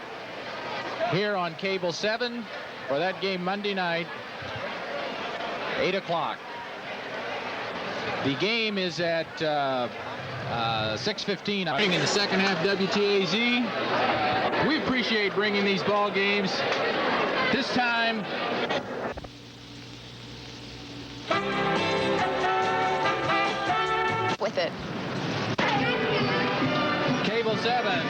Speaker 2: here on Cable 7 for that game Monday night, 8 o'clock. The game is at 6:15. In the second half, WTAZ. We appreciate bringing these ball games. This time,
Speaker 4: with it.
Speaker 2: Cable 7,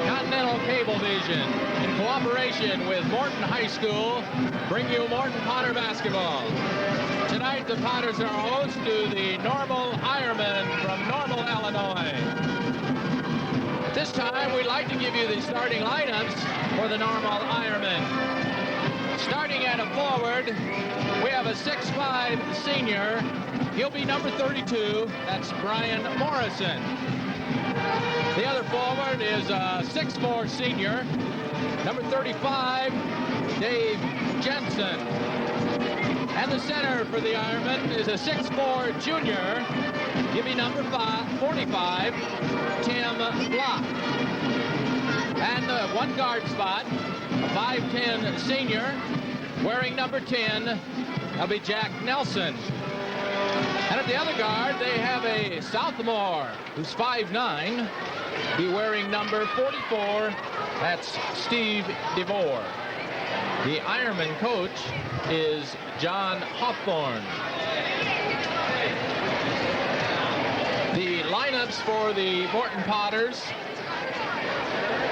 Speaker 2: Continental Cablevision, in cooperation with Morton High School, bring you Morton Potter basketball. Tonight, the Potters are host to the Normal Ironmen from Normal, Illinois. At this time, we'd like to give you the starting lineups for the Normal Ironmen. Starting at a forward, we have a 6'5" senior. He'll be number 32. That's Brian Morrison. The other forward is a 6'4" senior. Number 35, Dave Jensen. And the center for the Ironmen is a 6'4" junior. He'll be number 45, Tim Block. And the one guard spot, a 5'10" senior, wearing number 10, that'll be Jack Nelson. And at the other guard, they have a sophomore who's 5'9", be wearing number 44, that's Steve DeVore. The Ironman coach is John Hawthorne. The lineups for the Morton Potters.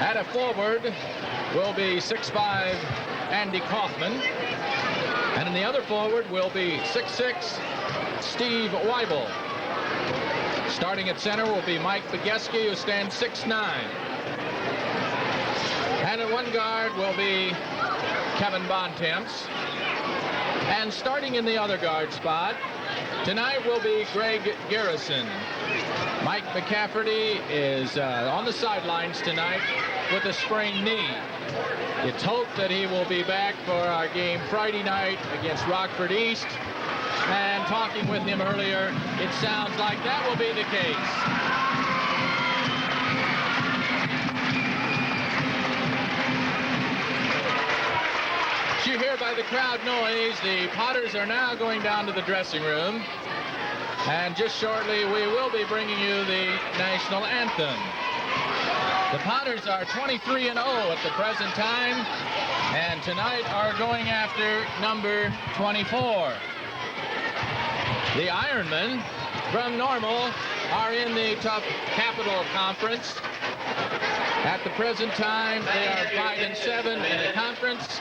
Speaker 2: At a forward will be 6'5" Andy Kaufman. And in the other forward will be 6'6" Steve Weibel. Starting at center will be Mike Begeski, who stands 6'9". And at one guard will be Kevin Bontemps. And starting in the other guard spot, tonight will be Greg Garrison. Mike McCafferty is on the sidelines tonight with a sprained knee. It's hoped that he will be back for our game Friday night against Rockford East. And talking with him earlier, it sounds like that will be the case. You hear by the crowd noise, the Potters are now going down to the dressing room. And just shortly, we will be bringing you the national anthem. The Potters are 23-0 at the present time, and tonight are going after number 24. The Ironmen from Normal are in the Tough Capital Conference. At the present time, they are 5-7 in the conference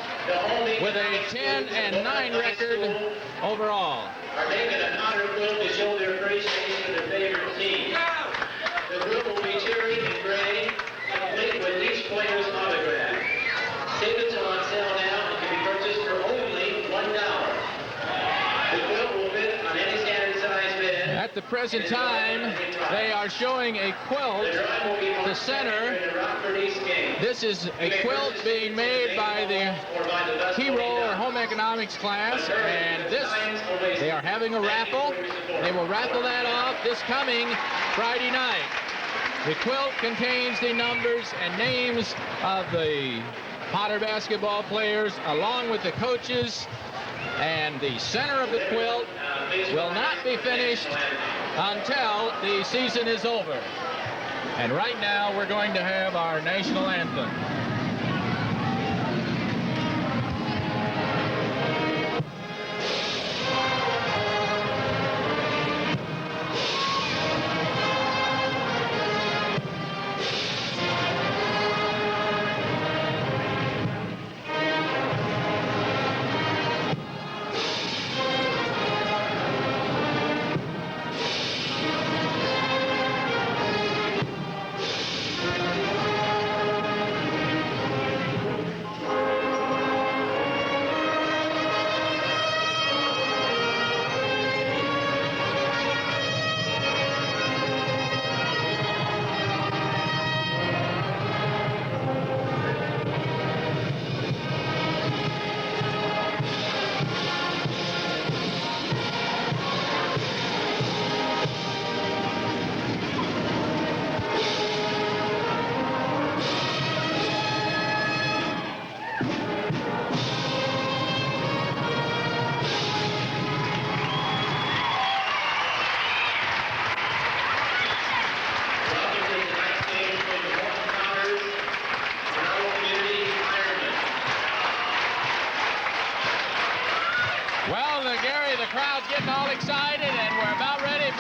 Speaker 2: with a 10-9 record overall.
Speaker 3: Are taking an honor quilt to show their appreciation to their favorite team. The quilt will be cheery and gray, complete with each player's autograph. Tickets are on sale now and can be purchased for only $1. The quilt will fit on any standard size bed.
Speaker 2: At the present time, they are showing a quilt, the center. This is a quilt being made by the hero or home economics class, and this, they are having a raffle. They will raffle that off this coming Friday night. The quilt contains the numbers and names of the Potter basketball players along with the coaches, and the center of the quilt will not be finished until the season is over. And right now we're going to have our national anthem.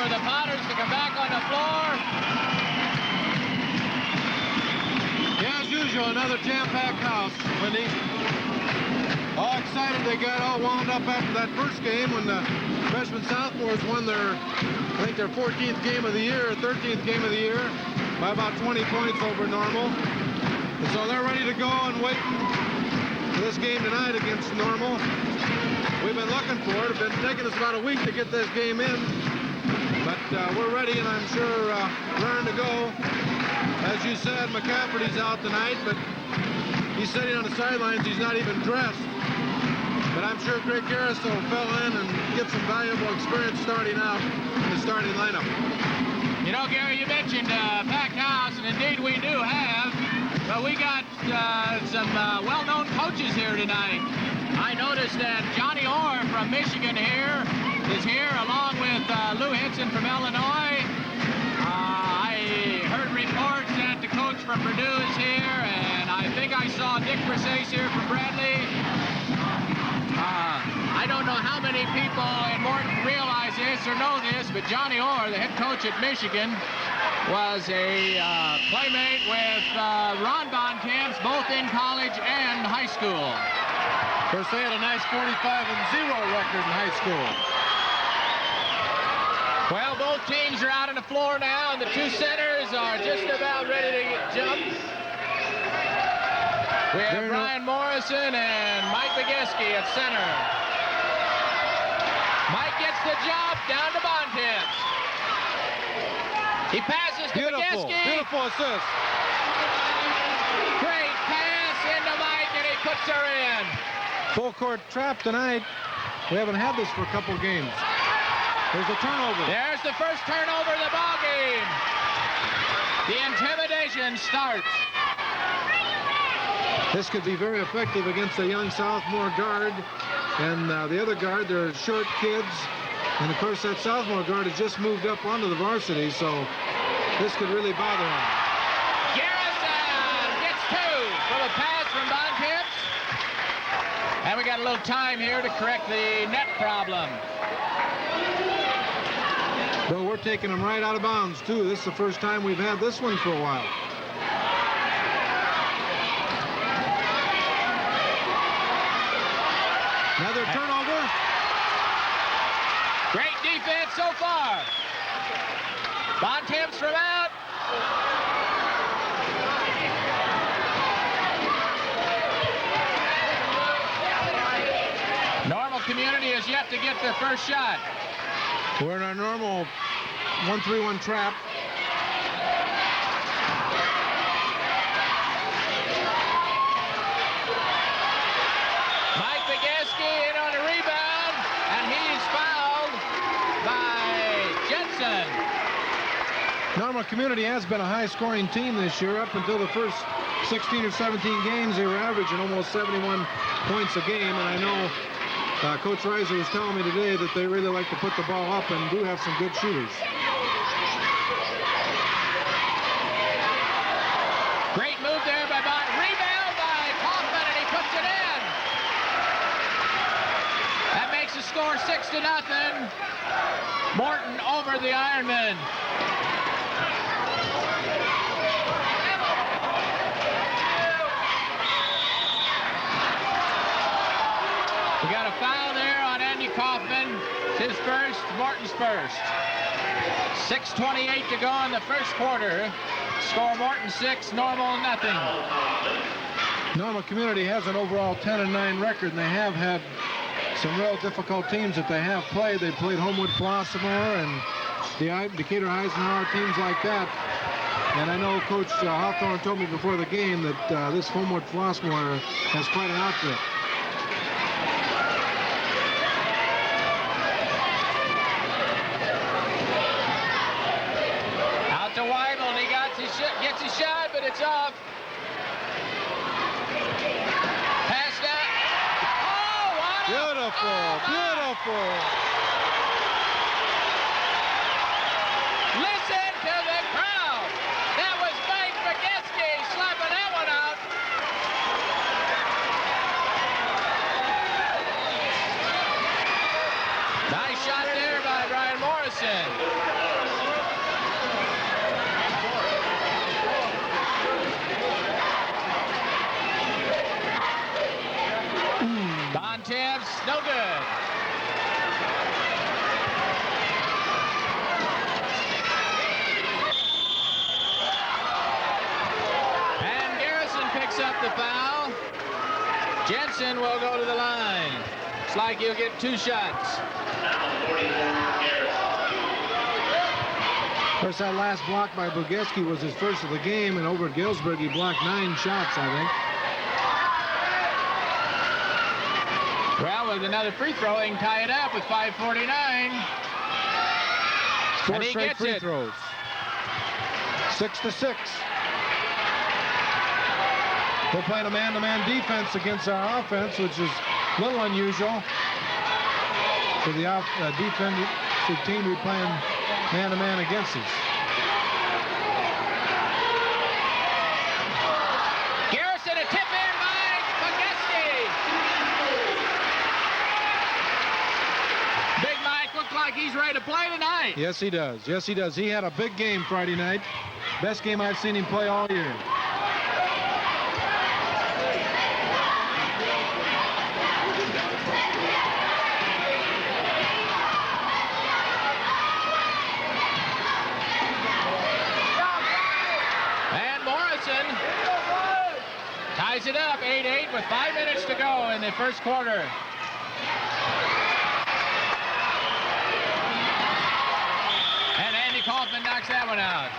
Speaker 2: for the Potters to come back on the floor.
Speaker 6: Yeah, as usual, another jam-packed house, Wendy. All excited. They got all wound up after that first game when the freshman sophomores won their, I think, their 14th game of the year, or 13th game of the year, by about 20 points over Normal. And so they're ready to go and waiting for this game tonight against Normal. We've been looking for it. It's been taking us about a week to get this game in. But we're ready, and I'm sure raring to go. As you said, McCafferty's out tonight, but he's sitting on the sidelines. He's not even dressed. But I'm sure Greg Harris will fill in and get some valuable experience starting out in the starting lineup.
Speaker 2: You know, Gary, you mentioned packed house, and indeed we do have. But we got some well-known coaches here tonight. I noticed that Johnny Orr from Michigan is here, along with Lou Hinson from Illinois. I heard reports that the coach from Purdue is here, and I think I saw Dick Versace here from Bradley. I don't know how many people in Morton realize this or know this, but Johnny Orr, the head coach at Michigan, was a playmate with Ron Bontemps, both in college and high school.
Speaker 6: Of course, they had a nice 45-0 record in high school.
Speaker 2: Well, both teams are out on the floor now, and the two centers are just about ready to jump. We have Brian Morrison and Mike Begeski at center. Mike gets the job down to Bontemps. He passes to Begeski.
Speaker 6: Beautiful assist.
Speaker 2: Great pass into Mike, and he puts her in.
Speaker 6: Full court trap tonight. We haven't had this for a couple games. There's a turnover.
Speaker 2: There's the first turnover of the ball game. The intimidation starts.
Speaker 6: This could be very effective against a young sophomore guard. And the other guard, they're short kids. And of course, that sophomore guard has just moved up onto the varsity, so this could really bother him.
Speaker 2: Garrison gets two from a pass from Bontemps. And we got a little time here to correct the net problem.
Speaker 6: Well, we're taking them right out of bounds, too. This is the first time we've had this one for a while. Another turnover.
Speaker 2: Great defense so far. Bontemps from out. Normal Community has yet to get their first shot.
Speaker 6: We're in our normal 1-3-1 trap.
Speaker 2: Mike Begeski in on the rebound, and he's fouled by Jensen.
Speaker 6: Normal Community has been a high-scoring team this year. Up until the first 16 or 17 games, they were averaging almost 71 points a game, and I know Coach Reiser was telling me today that they really like to put the ball up and do have some good shooters.
Speaker 2: Great move there by Bond. Rebound by Kaufman, and he puts it in. That makes the score 6-0. Morton over the Ironmen. We got a foul there on Andy Kaufman. It's his first, Morton's first. 6:28 to go in the first quarter. Score Morton 6, Normal nothing.
Speaker 6: Normal Community has an overall 10-9 record, and they have had some real difficult teams that they have played. They played Homewood Flossmoor and the Decatur Eisenhower, teams like that. And I know Coach Hawthorne told me before the game that this Homewood Flossmoor has quite an outfit.
Speaker 2: Out to Weibel, and he gets his shot, but it's off. Pass down. Oh, what?
Speaker 6: Beautiful, beautiful.
Speaker 2: Listen to the crowd. That was Mike Begeski slapping that one out. Nice shot there by Brian Morrison. Jensen will go to the line. It's like he'll get 2 shots.
Speaker 6: Of course, that last block by Bugeski was his first of the game, and over at Galesburg, he blocked 9 shots, I think.
Speaker 2: Well, with another free throw, they can tie it up with 5:49.
Speaker 6: 4
Speaker 2: and he
Speaker 6: straight
Speaker 2: gets
Speaker 6: free
Speaker 2: it.
Speaker 6: throws. 6-6. They're playing a man-to-man defense against our offense, which is a little unusual for the defensive team to be playing man-to-man against us.
Speaker 2: Garrison, a tip in by Bugeski. Big Mike looks like he's ready to play tonight.
Speaker 6: Yes, he does. Yes, he does. He had a big game Friday night. Best game I've seen him play all year.
Speaker 2: Ties it up, 8-8 with 5 minutes to go in the first quarter. And Andy Kaufman knocks that one out.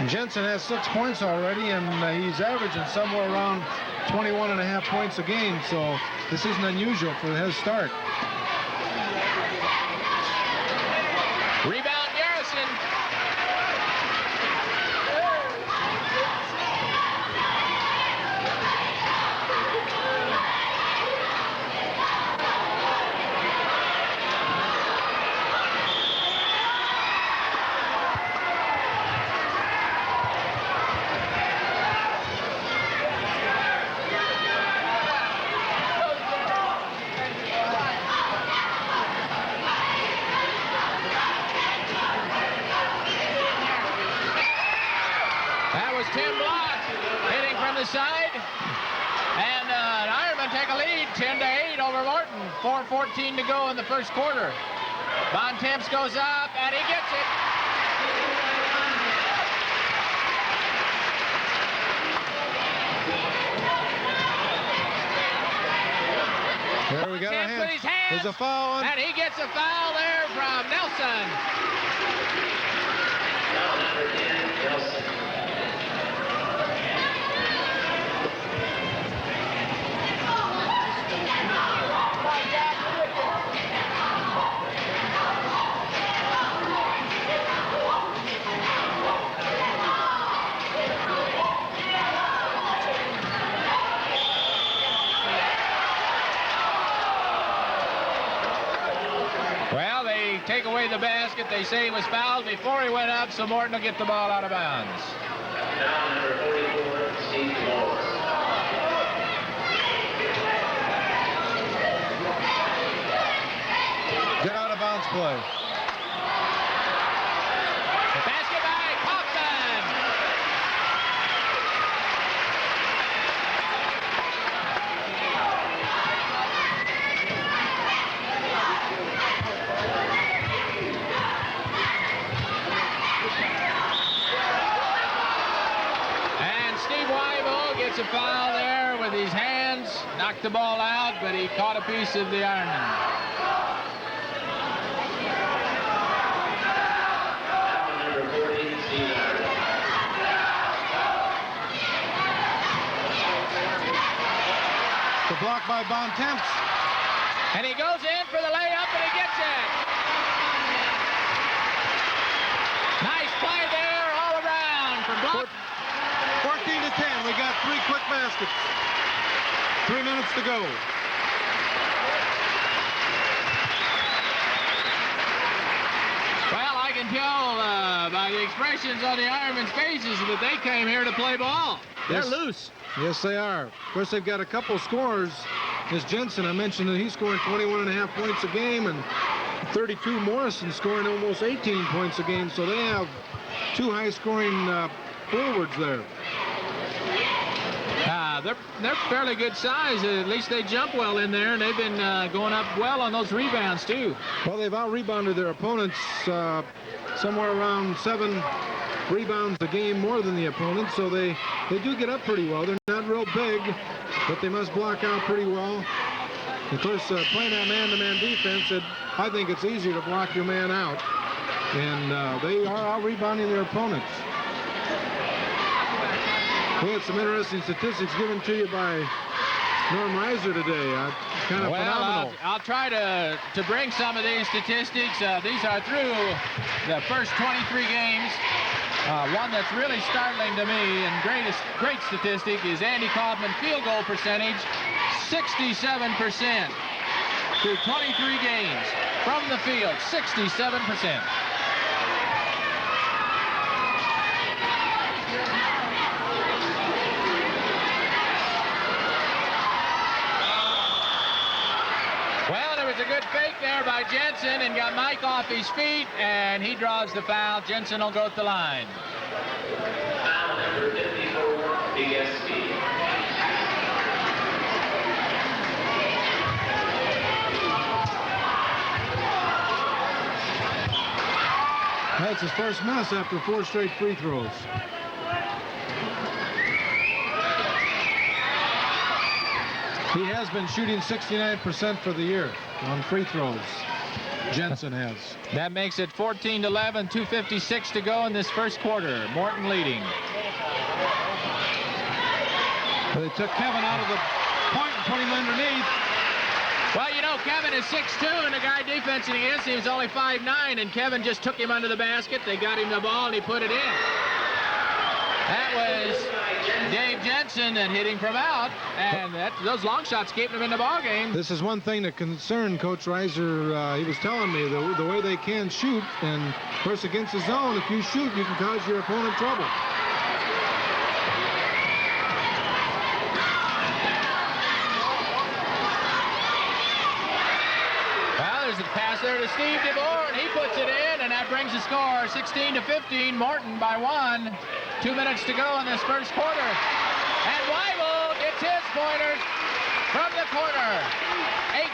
Speaker 6: Jensen has 6 points already, and he's averaging somewhere around 21.5 points a game, so this isn't unusual for his start.
Speaker 2: Rebound Garrison. Tim Block hitting from the side. And Ironman take a lead, 10-8 over Morton. 4:14 to go in the first quarter. Bontemps goes up, and he gets it.
Speaker 6: There we got a
Speaker 2: Bontemps with his hands.
Speaker 6: There's a foul on.
Speaker 2: And he gets a foul there from Nelson.
Speaker 3: Nelson.
Speaker 2: Well, they take away the basket. They say he was fouled before he went up, so Morton will get the ball out of bounds.
Speaker 3: Now number 44, Steve Morris.
Speaker 6: Get out of bounds play.
Speaker 2: Basket by Kaufman. And Steve Weibel gets a foul there with his hands. Knocked the ball out, but he caught a piece of the Ironman.
Speaker 6: The block by Bontemps.
Speaker 2: And he goes in for the layup, and he gets it. Nice play there all around from Block.
Speaker 6: 14-10. We got 3 quick baskets. 3 minutes to go.
Speaker 2: Well, I can tell by the expressions on the Ironman's faces that they came here to play ball. They're
Speaker 6: Yes.
Speaker 2: loose.
Speaker 6: Yes, they are. Of course, they've got a couple scorers. This Jensen, I mentioned that he's scoring 21.5 points a game, and 32 Morrison scoring almost 18 points a game. So they have 2 high-scoring forwards there.
Speaker 2: They're fairly good size. At least they jump well in there, and they've been going up well on those rebounds, too.
Speaker 6: Well, they've out-rebounded their opponents somewhere around 7 rebounds a game more than the opponent, so they do get up pretty well. They're not real big, but they must block out pretty well. Of course, playing that man-to-man defense, I think it's easier to block your man out, and they are out-rebounding their opponents. We had some interesting statistics given to you by Norm Reiser today. Kind of phenomenal.
Speaker 2: I'll try to bring some of these statistics. These are through the first 23 games. One that's really startling to me and great statistic is Andy Kaufman field goal percentage, 67% through 23 games from the field, 67%. Well, there was a good fake there by Jensen and got Mike off his feet, and he draws the foul. Jensen will go to the line.
Speaker 3: Foul number 54, BSB.
Speaker 6: That's his first miss after 4 straight free throws. He has been shooting 69% for the year on free throws. Jensen has.
Speaker 2: That makes it 14-11, 2:56 to go in this first quarter. Morton leading.
Speaker 6: They took Kevin out of the point and put him underneath.
Speaker 2: Well, you know, Kevin is 6'2", and the guy defensing against him is only 5'9", and Kevin just took him under the basket. They got him the ball, and he put it in. That was Dave Jensen that hit him from out, and those long shots kept him in the ball game.
Speaker 6: This is one thing that concerned Coach Reiser. He was telling me the way they can shoot, and of course against the zone, if you shoot, you can cause your opponent trouble.
Speaker 2: There's a pass there to Steve DeVore, and he puts it in, and that brings the score 16-15. Morton by 1. 2 minutes to go in this first quarter. And Weibel gets his pointer from the corner.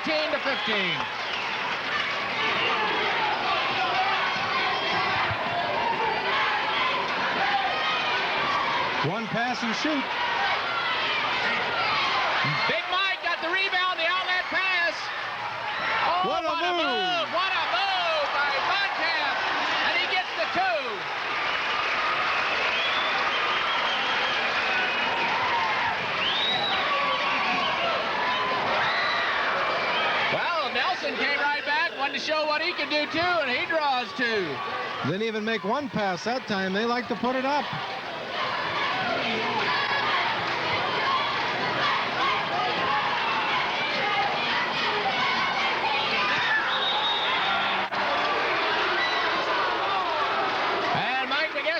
Speaker 2: 18-15.
Speaker 6: One pass and shoot.
Speaker 2: Big Mike got the rebound, the outlet pass. Oh,
Speaker 6: what a move!
Speaker 2: What a move by Bonkamp! And he gets the 2. Well, Nelson came right back, wanted to show what he could do too, and he draws 2.
Speaker 6: Didn't even make one pass that time. They like to put it up.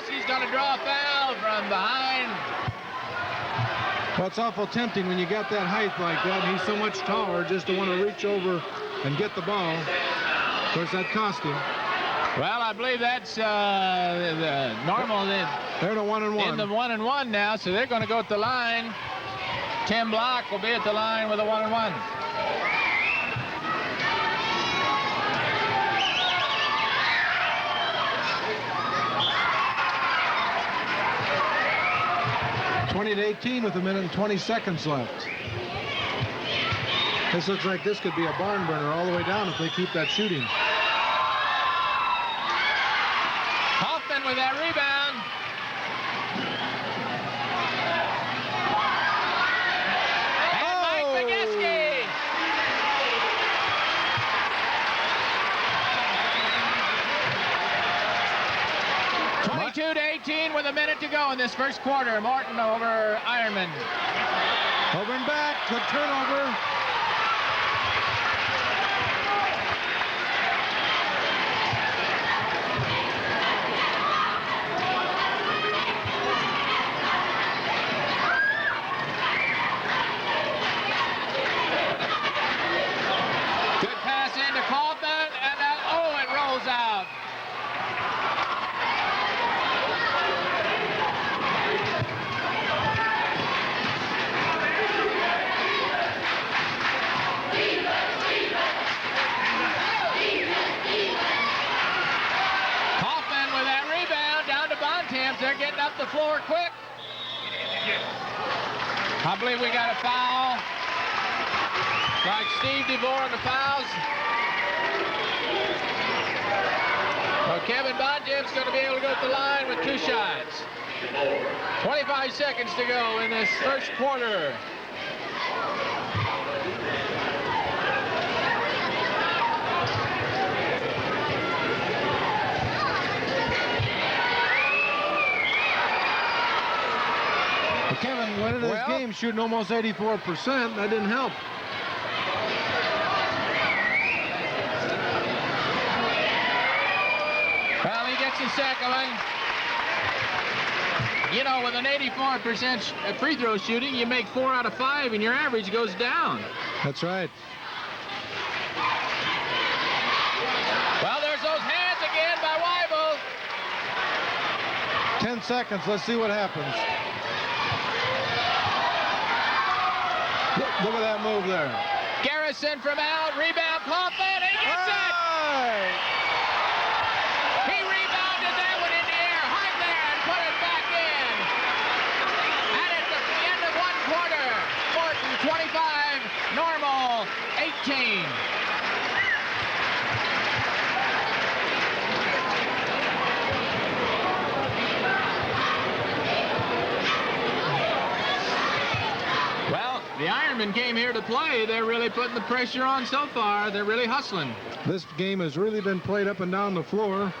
Speaker 2: He's going to draw a foul from behind.
Speaker 6: Well, it's awful tempting when you got that height like that, and he's so much taller, just to want to reach over and get the ball. Of course, that cost him.
Speaker 2: Well, I believe that's the normal.
Speaker 6: They're in a 1-and-1.
Speaker 2: In the 1-and-1 now, so they're going to go at the line. Tim Block will be at the line with a 1-and-1.
Speaker 6: (20-18) with 1 minute and 20 seconds left. This looks like this could be a barn burner all the way down if they keep that shooting.
Speaker 2: Hoffman with that rebound. And Mike Mageski. 22-18 with 1 minute to go in this first quarter. Morton over Ironman.
Speaker 6: Over and back. Good turnover.
Speaker 2: Good pass into Kaufman, and it rolls out. floor quick. I believe we got a foul. Like Steve DeVore on the fouls. So Kevin Bontemps going to be able to go to the line with 2 shots. 25 seconds to go in this first quarter.
Speaker 6: Kevin went into this game shooting almost 84%. That didn't help.
Speaker 2: Well, he gets his second one. You know, with an 84% free throw shooting, you make 4 out of 5, and your average goes down.
Speaker 6: That's right.
Speaker 2: Well, there's those hands again by Weibel.
Speaker 6: 10 seconds. Let's see what happens. Look at that move there.
Speaker 2: Garrison from out, rebound, Kaufman, and he gets it! He rebounded that one in the air, hung there, and put it back in. And at the end of 1 quarter, Morton 25, Normal 18. The Ironmen came here to play. They're really putting the pressure on so far. They're really hustling.
Speaker 6: This game has really been played up and down the floor.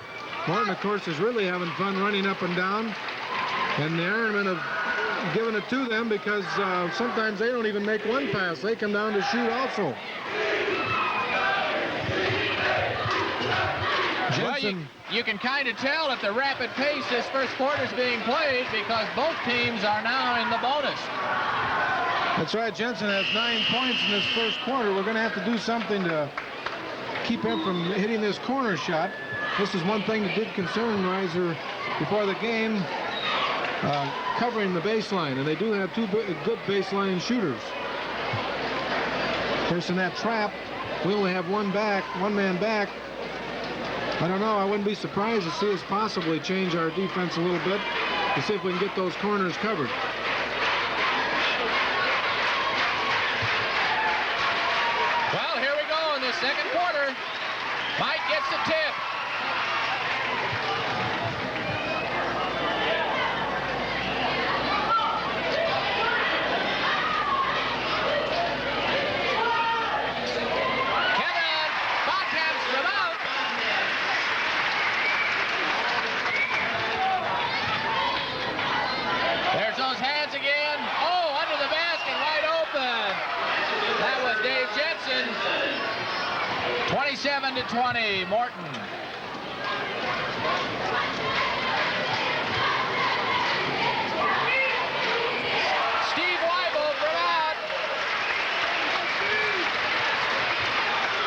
Speaker 6: Morton, of course, is really having fun running up and down. And the Ironmen have given it to them because sometimes they don't even make one pass. They come down to shoot also.
Speaker 2: Well, you can kind of tell at the rapid pace this first quarter is being played because both teams are now in the bonus.
Speaker 6: That's right. Jensen has 9 points in this first quarter. We're going to have to do something to keep him from hitting this corner shot. This is one thing that did concern Reiser before the game, covering the baseline. And they do have 2 good baseline shooters. Of course, in that trap, we only have one man back. I don't know. I wouldn't be surprised to see us possibly change our defense a little bit to see if we can get those corners covered.
Speaker 2: Second quarter, Mike gets the tip. Kevin Bontemps from out. There's those hands again. Oh, under the basket, wide open. That was Dave Jensen. 27-20, Morton. Steve Weibel from out.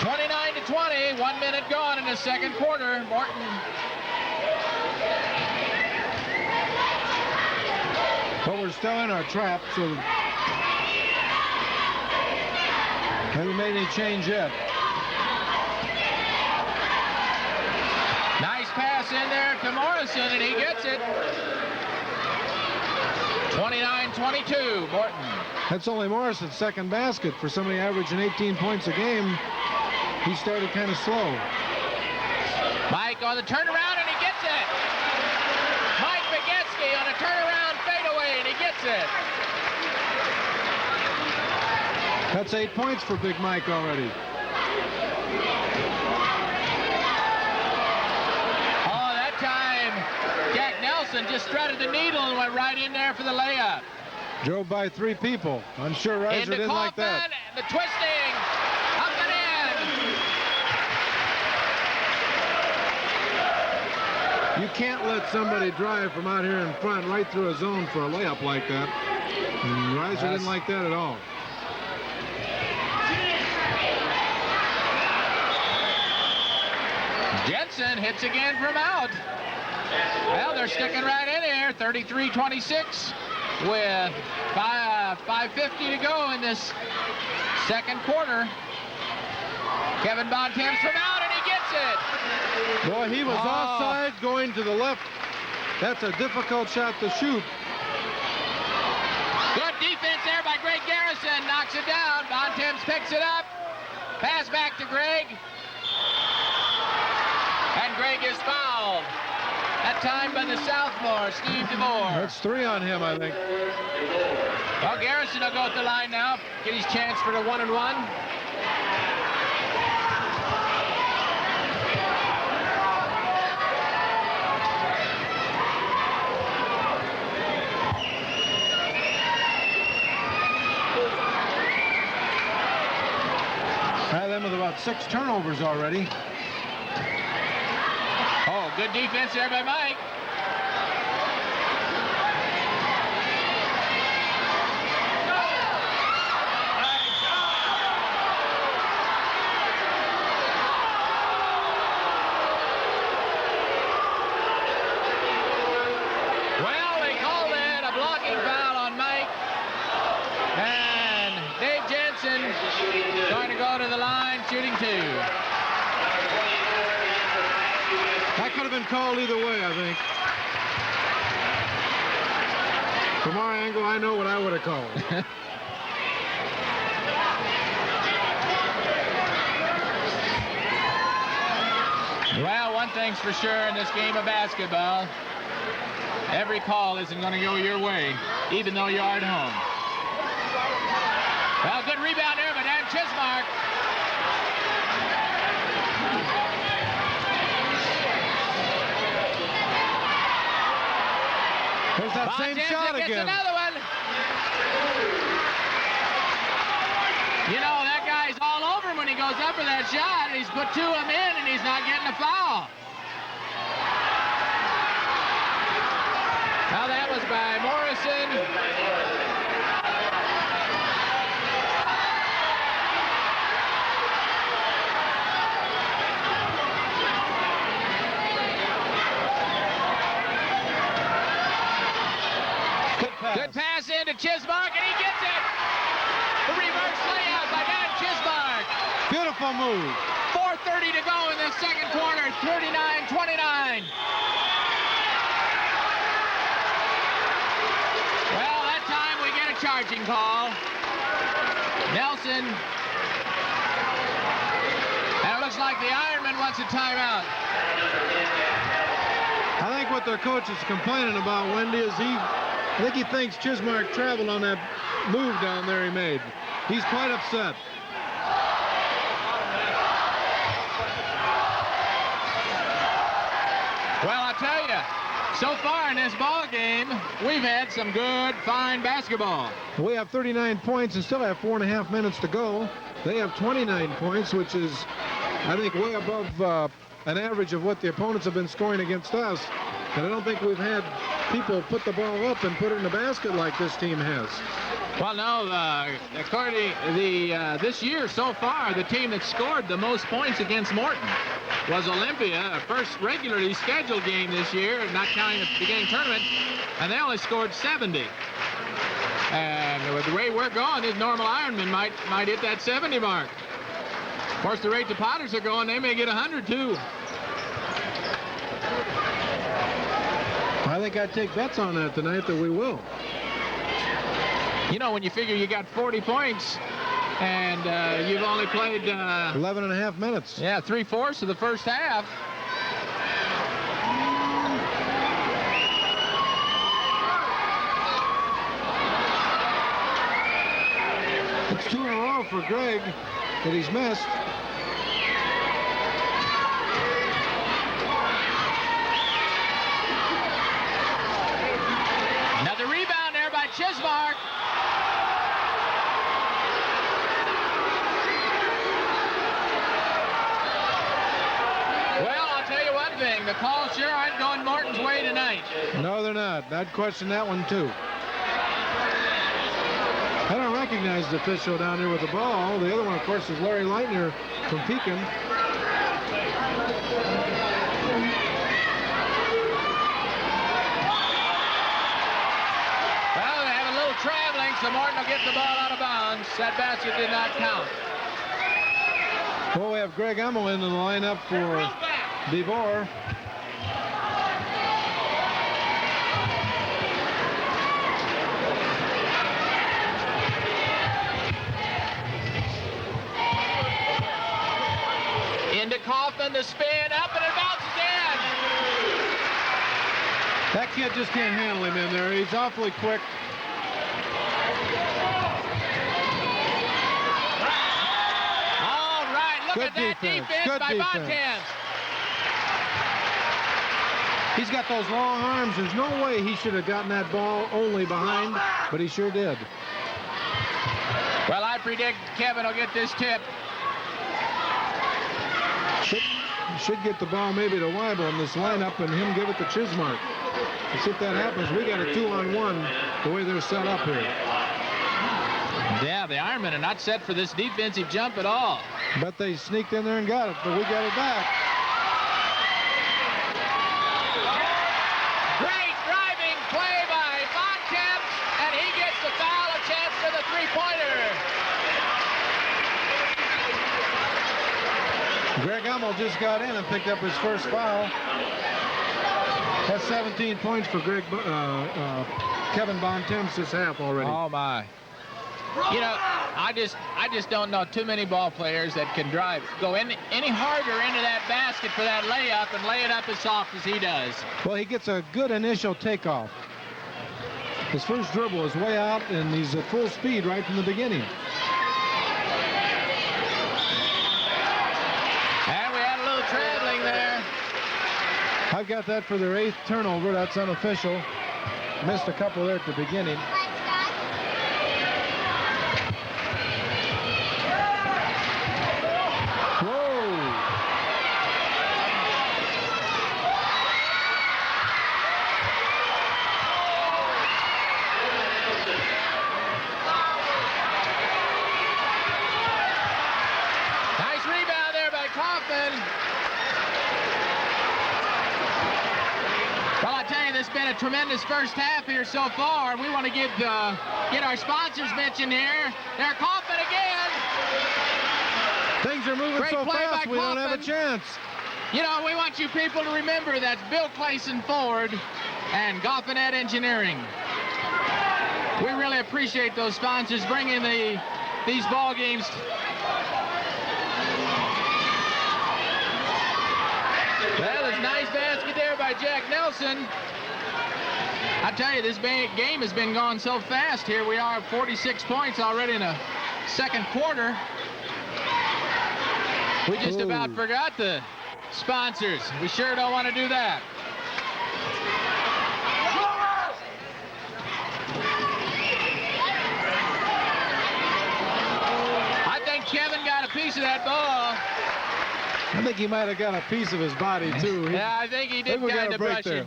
Speaker 2: 29-20, 1 minute gone in the second quarter. Morton.
Speaker 6: But we're still in our trap, so haven't made any change yet.
Speaker 2: Nice pass in there to Morrison, and he gets it. 29-22, Morton.
Speaker 6: That's only Morrison's second basket. For somebody averaging 18 points a game, he started kind of slow.
Speaker 2: Mike on the turnaround, and he gets it. Mike Bagetsky on a turnaround fadeaway, and he gets it.
Speaker 6: That's 8 points for Big Mike already.
Speaker 2: Just threaded the needle and went right in there for the layup.
Speaker 6: Drove by 3 people. I'm sure Reiser didn't like that.
Speaker 2: And the twisting up and in.
Speaker 6: You can't let somebody drive from out here in front right through a zone for a layup like that. And Reiser didn't like that at all.
Speaker 2: Jensen hits again from out. Well, they're sticking right in here. 33-26 with 5:50 to go in this second quarter. Kevin Bontemps from out, and he gets it.
Speaker 6: Boy, he was offside going to the left That's a difficult shot to shoot.
Speaker 2: Good defense there by Greg Garrison. Knocks it down. Bontemps picks it up. Pass back to Greg. And Greg is fouled. That time by the sophomore, Steve DeVore.
Speaker 6: That's 3 on him, I think.
Speaker 2: Well, Garrison will go at the line now. Get his chance for the 1-and-1.
Speaker 6: Had them with about 6 turnovers already.
Speaker 2: Oh, good defense there by Mike. Well, they called it a blocking foul on Mike. And Dave Jensen going to go to the line, shooting 2.
Speaker 6: That could have been called either way, I think. From our angle, I know what I would have called.
Speaker 2: Well, one thing's for sure in this game of basketball, every call isn't going to go your way, even though you are at home. Well, good rebound there by Dan Chismark.
Speaker 6: There's that same shot
Speaker 2: gets
Speaker 6: again.
Speaker 2: Another one. You know, that guy's all over him when he goes up for that shot. He's put 2 of them in, and he's not getting a foul. Now that was by Morrison. Good pass into Chismark, and he gets it. The reverse layout by Dan Chismark.
Speaker 6: Beautiful move.
Speaker 2: 4:30 to go in the second quarter, 39-29. Well, that time we get a charging call. Nelson. And it looks like the Ironman wants a timeout.
Speaker 6: I think what their coach is complaining about, Wendy, is I think he thinks Chismark traveled on that move down there he made. He's quite upset.
Speaker 2: Well, I tell you, so far in this ball game, we've had some good, fine basketball.
Speaker 6: We have 39 points and still have 4.5 minutes to go. They have 29 points, which is, I think, way above an average of what the opponents have been scoring against us. And I don't think we've had people put the ball up and put it in the basket like this team has.
Speaker 2: Well, no, according this year so far, the team that scored the most points against Morton was Olympia, a first regularly scheduled game this year, not counting the beginning tournament, and they only scored 70. And with the way we're going, this normal Ironman might hit that 70 mark. Of course, the rate the Potters are going, they may get 100 too.
Speaker 6: I think I'd take bets on that tonight that we will.
Speaker 2: You know, when you figure you got 40 points and you've only played
Speaker 6: 11.5 minutes.
Speaker 2: Yeah, 3/4 of the first half.
Speaker 6: It's 2 in a row for Greg that he's missed.
Speaker 2: Another rebound there by Chismark. Well, I'll tell you one thing. The calls sure aren't going Morton's way tonight.
Speaker 6: No, they're not. I'd question that one, too. I don't recognize the official down there with the ball. The other one, of course, is Larry Leitner from Pekin.
Speaker 2: Well, they have a little traveling, so Morton will get the ball out of bounds. That basket did not count.
Speaker 6: Well, we have Greg Emmel in the lineup for DeVore.
Speaker 2: Kaufman, the spin, up, and it bounces in.
Speaker 6: That kid just can't handle him in there. He's awfully quick.
Speaker 2: All right, look
Speaker 6: Good
Speaker 2: at that
Speaker 6: defense.
Speaker 2: defense
Speaker 6: Good
Speaker 2: by
Speaker 6: defense.
Speaker 2: Bontemps.
Speaker 6: He's got those long arms. There's no way he should have gotten that ball only behind, but he sure did.
Speaker 2: Well, I predict Kevin will get this tip.
Speaker 6: Should get the ball maybe to Weibel in this lineup and him give it to Chismark. Let's see if that happens. We got a 2-on-1 the way they're set up here.
Speaker 2: Yeah, the Ironmen are not set for this defensive jump at all.
Speaker 6: But they sneaked in there and got it, but we got it back.
Speaker 2: Great driving play by Bontemps, and he gets the foul, a chance for the three-pointer.
Speaker 6: Greg Hummel just got in and picked up his first foul. That's 17 points for Kevin Bontemps this half already.
Speaker 2: Oh, my. You know, I just don't know too many ball players that can go any harder into that basket for that layup and lay it up as soft as he does.
Speaker 6: Well, he gets a good initial takeoff. His first dribble is way out, and he's at full speed right from the beginning.
Speaker 2: And we had a little traveling there.
Speaker 6: I've got that for their 8th turnover. That's unofficial. Missed a couple there at the beginning.
Speaker 2: It's been a tremendous first half here so far. We want to get our sponsors mentioned here. They're Kaufman again.
Speaker 6: Things are moving so fast, we don't have a chance.
Speaker 2: You know, we want you people to remember that's Bill Clayson Ford and Goffinet Engineering. We really appreciate those sponsors bringing these ball games. Well, there's a nice basket there by Jack Nelson. I tell you, this game has been going so fast here. We are 46 points already in the second quarter. We just about forgot the sponsors. We sure don't want to do that. I think Kevin got a piece of that ball.
Speaker 6: I think he might have got a piece of his body, too.
Speaker 2: Yeah, I think he did kind of brush it.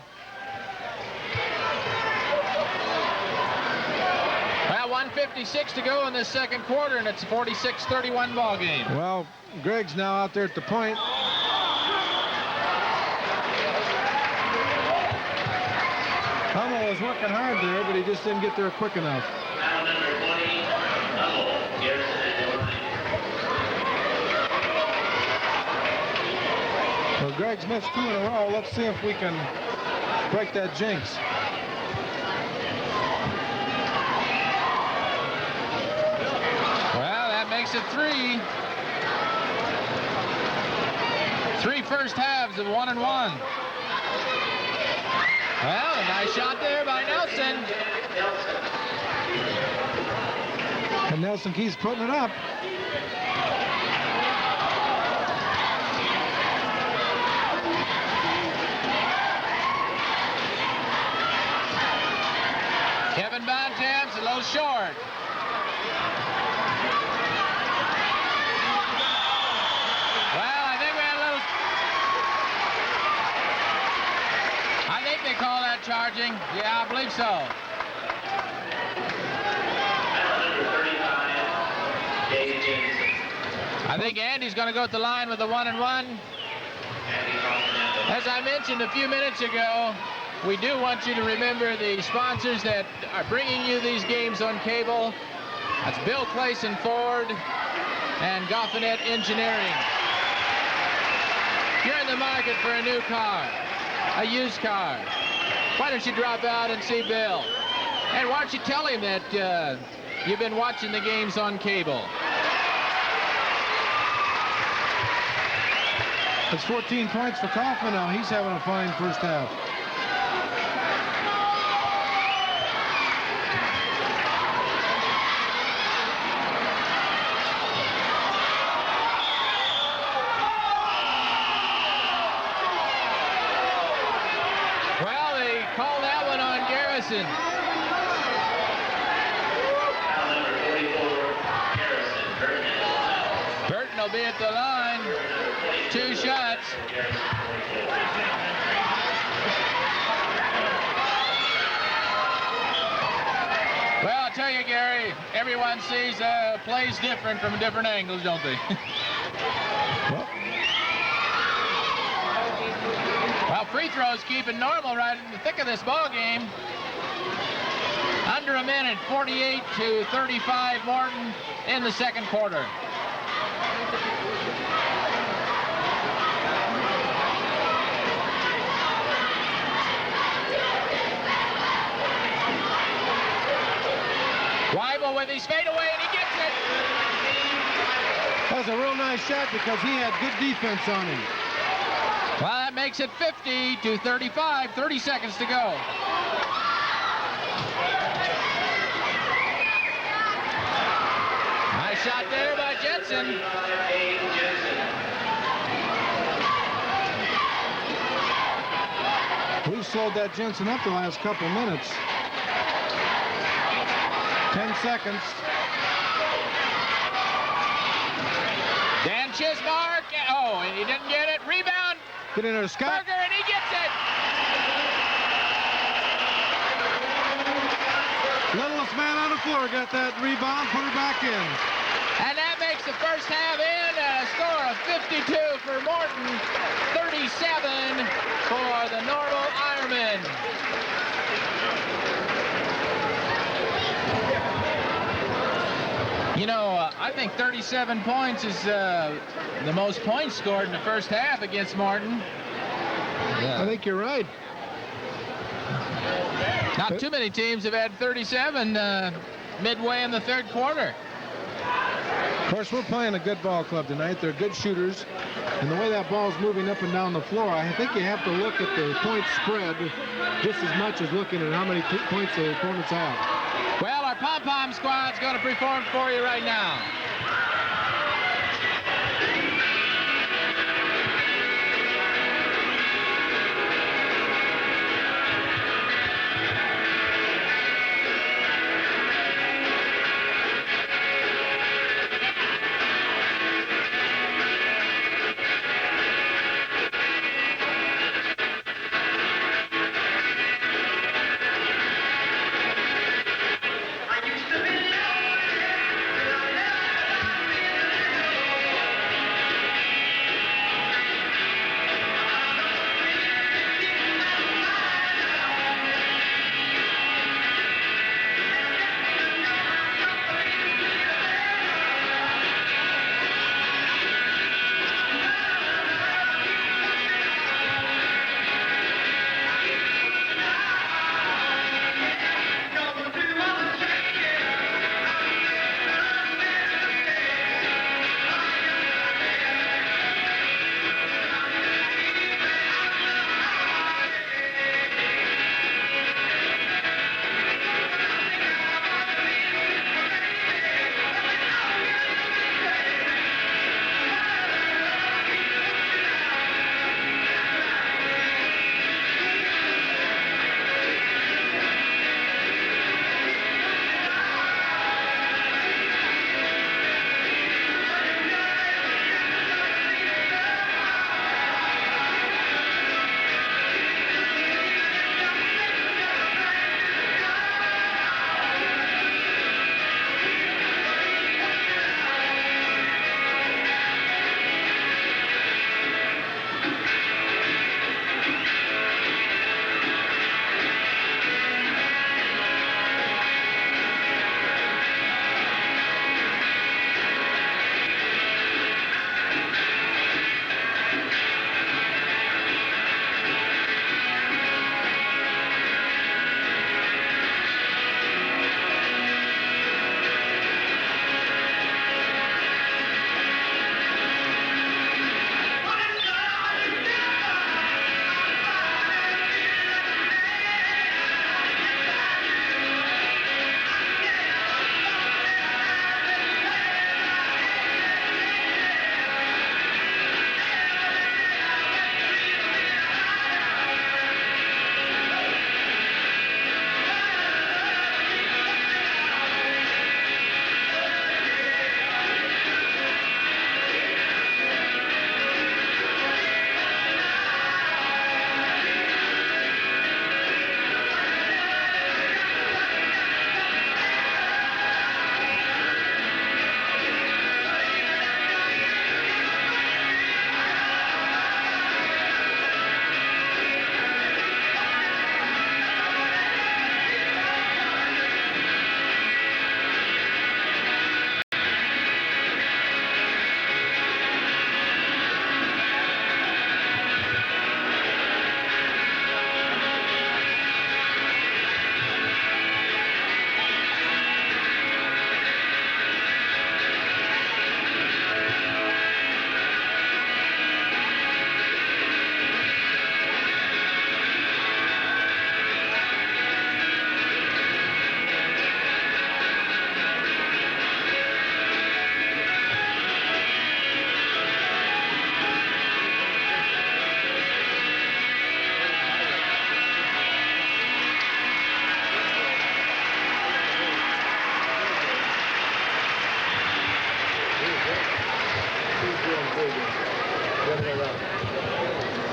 Speaker 2: Well, 1:56 to go in this second quarter, and it's a 46-31 ball game.
Speaker 6: Well, Greg's now out there at the point. Hummel was working hard there, but he just didn't get there quick enough.
Speaker 3: Now number 20, Hummel, Garrison at the line.
Speaker 6: Well, Greg's missed 2 in a row. Let's see if we can break that jinx.
Speaker 2: Well, that makes it 3. 3 first halves of 1-1. Well, a nice shot there by Nelson.
Speaker 6: And Nelson keeps putting it up.
Speaker 2: Kevin Bontemps a little short. They call that charging? Yeah, I believe so. I think Andy's going to go at the line with the 1-1. As I mentioned a few minutes ago, we do want you to remember the sponsors that are bringing you these games on cable. That's Bill Clayson Ford and Goffinet Engineering. If you're in the market for a new car, a used car, why don't you drop out and see Bill? And why don't you tell him that you've been watching the games on cable?
Speaker 6: It's 14 points for Kaufman now. He's having a fine first half.
Speaker 2: Well, they called that one on Garrison. Burton will be at the line. 2 shots. Well, I'll tell you, Gary, everyone sees plays different from different angles, don't they? Well, free throws keeping normal right in the thick of this ball game. Under a minute, 48-35, Morton in the second quarter. Weibel with his fadeaway, and he gets it.
Speaker 6: That was a real nice shot because he had good defense on him.
Speaker 2: Well, that makes it 50-35, 30 seconds to go. Nice shot there by Jensen.
Speaker 6: We've slowed that Jensen up the last couple minutes. 10 seconds.
Speaker 2: Dan Chismark. Oh, and he didn't get it. Rebound.
Speaker 6: Get in there, Scott.
Speaker 2: Berger, and he gets it.
Speaker 6: Littlest man on the floor got that rebound, put her back in.
Speaker 2: And that makes the first half in, and a score of 52 for Morton, 37 for the Normal Ironmen. You know, I think 37 points is the most points scored in the first half against Morton.
Speaker 6: Yeah. I think you're right.
Speaker 2: Not too many teams have had 37 midway in the third quarter.
Speaker 6: Of course, we're playing a good ball club tonight. They're good shooters. And the way that ball's moving up and down the floor, I think you have to look at the point spread just as much as looking at how many points the opponents have.
Speaker 2: Well, our pom-pom squad's going to perform for you right now.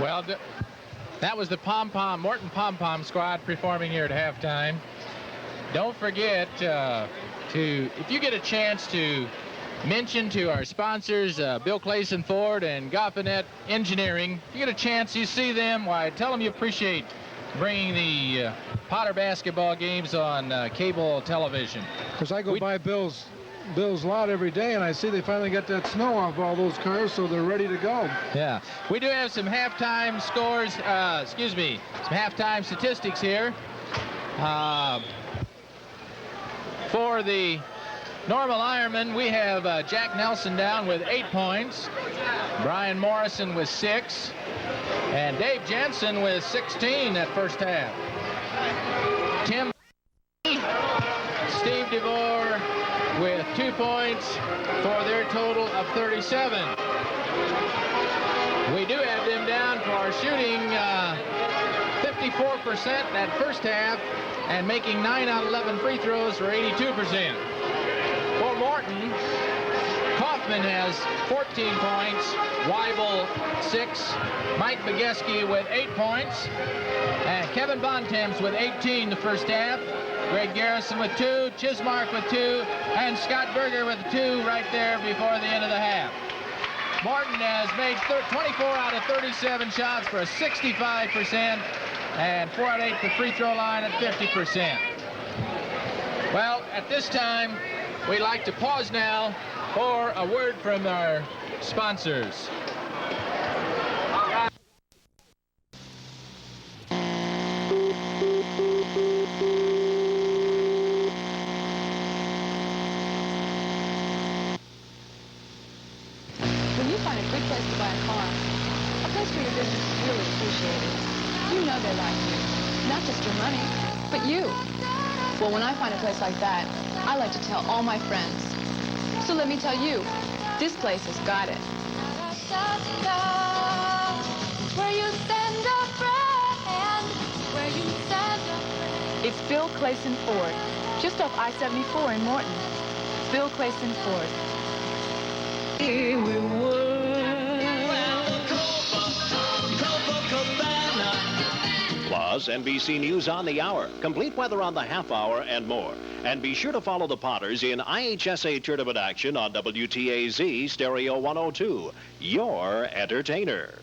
Speaker 2: Well, that was the Morton Pom-Pom squad performing here at halftime. Don't forget if you get a chance to mention to our sponsors, Bill Clayson Ford and Goffinet Engineering, if you get a chance, you see them, why, tell them you appreciate bringing the Potter basketball games on cable television.
Speaker 6: Because I go by Bill's lot every day, and I see they finally got that snow off all those cars, so they're ready to go.
Speaker 2: Yeah. We do have some halftime scores, some halftime statistics here. For the normal Ironman, we have Jack Nelson down with 8 points, Brian Morrison with 6, and Dave Jensen with 16 that first half. Tim, Steve DeVore with 2 points for their total of 37. We do have them down for shooting 54% that first half and making 9 out of 11 free throws for 82%. For Morton, Kaufman has 14 points, Weibel 6, Mike Biegeski with 8 points, and Kevin Bontemps with 18 the first half, Greg Garrison with 2, Chismark with 2, and Scott Berger with 2 right there before the end of the half. Morton has made 24 out of 37 shots for a 65%, and 4 out of 8 the free throw line at 50%. Well, at this time, we'd like to pause now for a word from our sponsors.
Speaker 4: When you find a good place to buy a car, a place where your business is really appreciated, you know they like you. Not just your money, but you. Well, when I find a place like that, I like to tell all my friends. So let me tell you, this place has got it. It's Bill Clayson Ford, just off I-74 in Morton. Bill Clayson Ford.
Speaker 5: Plus, NBC News on the hour, complete weather on the half hour, and more. And be sure to follow the Potters in IHSA tournament action on WTAZ Stereo 102, your entertainer.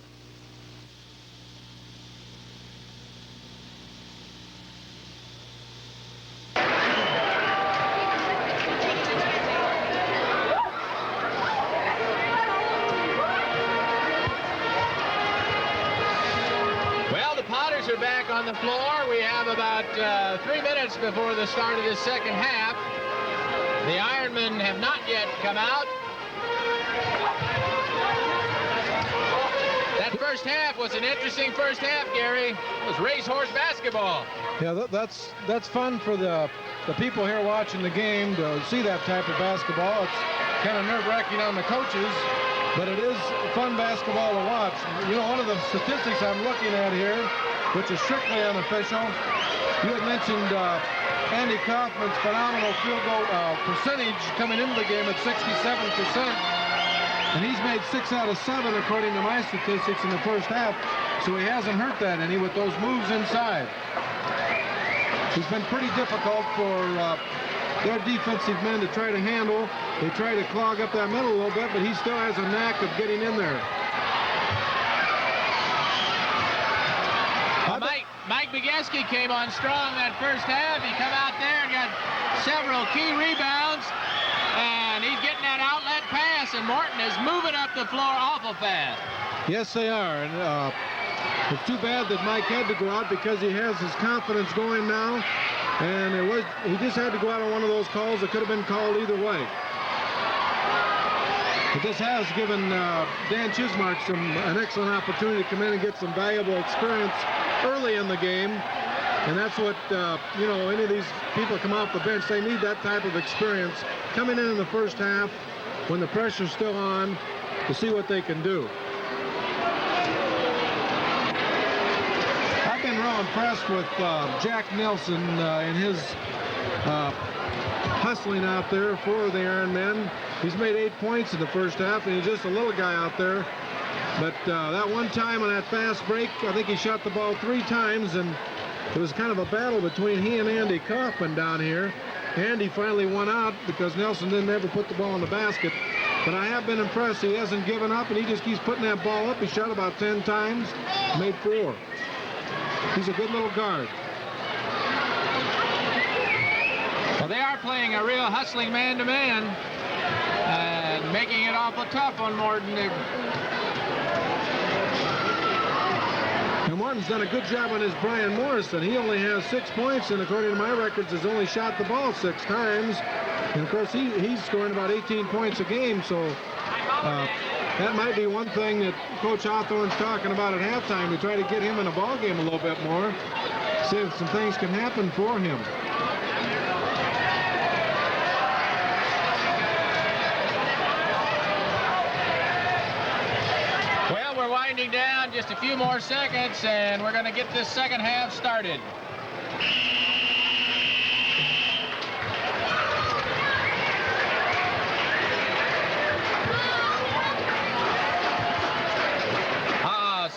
Speaker 2: Are back on the floor. We have about 3 minutes before the start of the second half. The Ironmen have not yet come out. That first half was an interesting first half, Gary. It was racehorse basketball.
Speaker 6: Yeah, that's fun for the people here watching the game to see that type of basketball. It's kind of nerve-wracking on the coaches, but it is fun basketball to watch. You know, one of the statistics I'm looking at here, which is strictly unofficial, you had mentioned Andy Kaufman's phenomenal field goal percentage coming into the game at 67%, and he's made 6 out of 7 according to my statistics in the first half, so he hasn't hurt that any with those moves inside. It's been pretty difficult for their defensive men to try to handle. They try to clog up that middle a little bit, but he still has a knack of getting in there.
Speaker 2: Mike Biegeski came on strong that first half. He come out there and got several key rebounds, and he's getting that outlet pass, and Morton is moving up the floor awful fast.
Speaker 6: Yes, they are, and it's too bad that Mike had to go out because he has his confidence going now, and he just had to go out on one of those calls that could have been called either way. But this has given Dan Chismark an excellent opportunity to come in and get some valuable experience early in the game, and that's what you know, any of these people come off the bench, they need that type of experience coming in the first half when the pressure's still on to see what they can do. I've been real impressed with Jack Nelson in his hustling out there for the Iron Men. He's made 8 points in the first half, and he's just a little guy out there. But that one time on that fast break, I think he shot the ball 3 times, and it was kind of a battle between he and Andy Kaufman down here. Andy finally won out because Nelson didn't ever put the ball in the basket. But I have been impressed. He hasn't given up, and he just keeps putting that ball up. He shot about 10 times, made 4. He's a good little guard.
Speaker 2: Well, they are playing a real hustling man-to-man and making it awful tough on Morton.
Speaker 6: Now, Morton's done a good job on his Brian Morrison. He only has 6 points, and according to my records, has only shot the ball 6 times. And, of course, he's scoring about 18 points a game, so that might be one thing that Coach Hawthorne's talking about at halftime, to try to get him in a ball game a little bit more, see if some things can happen for him.
Speaker 2: Well, we're winding down, just a few more seconds, and we're going to get this second half started.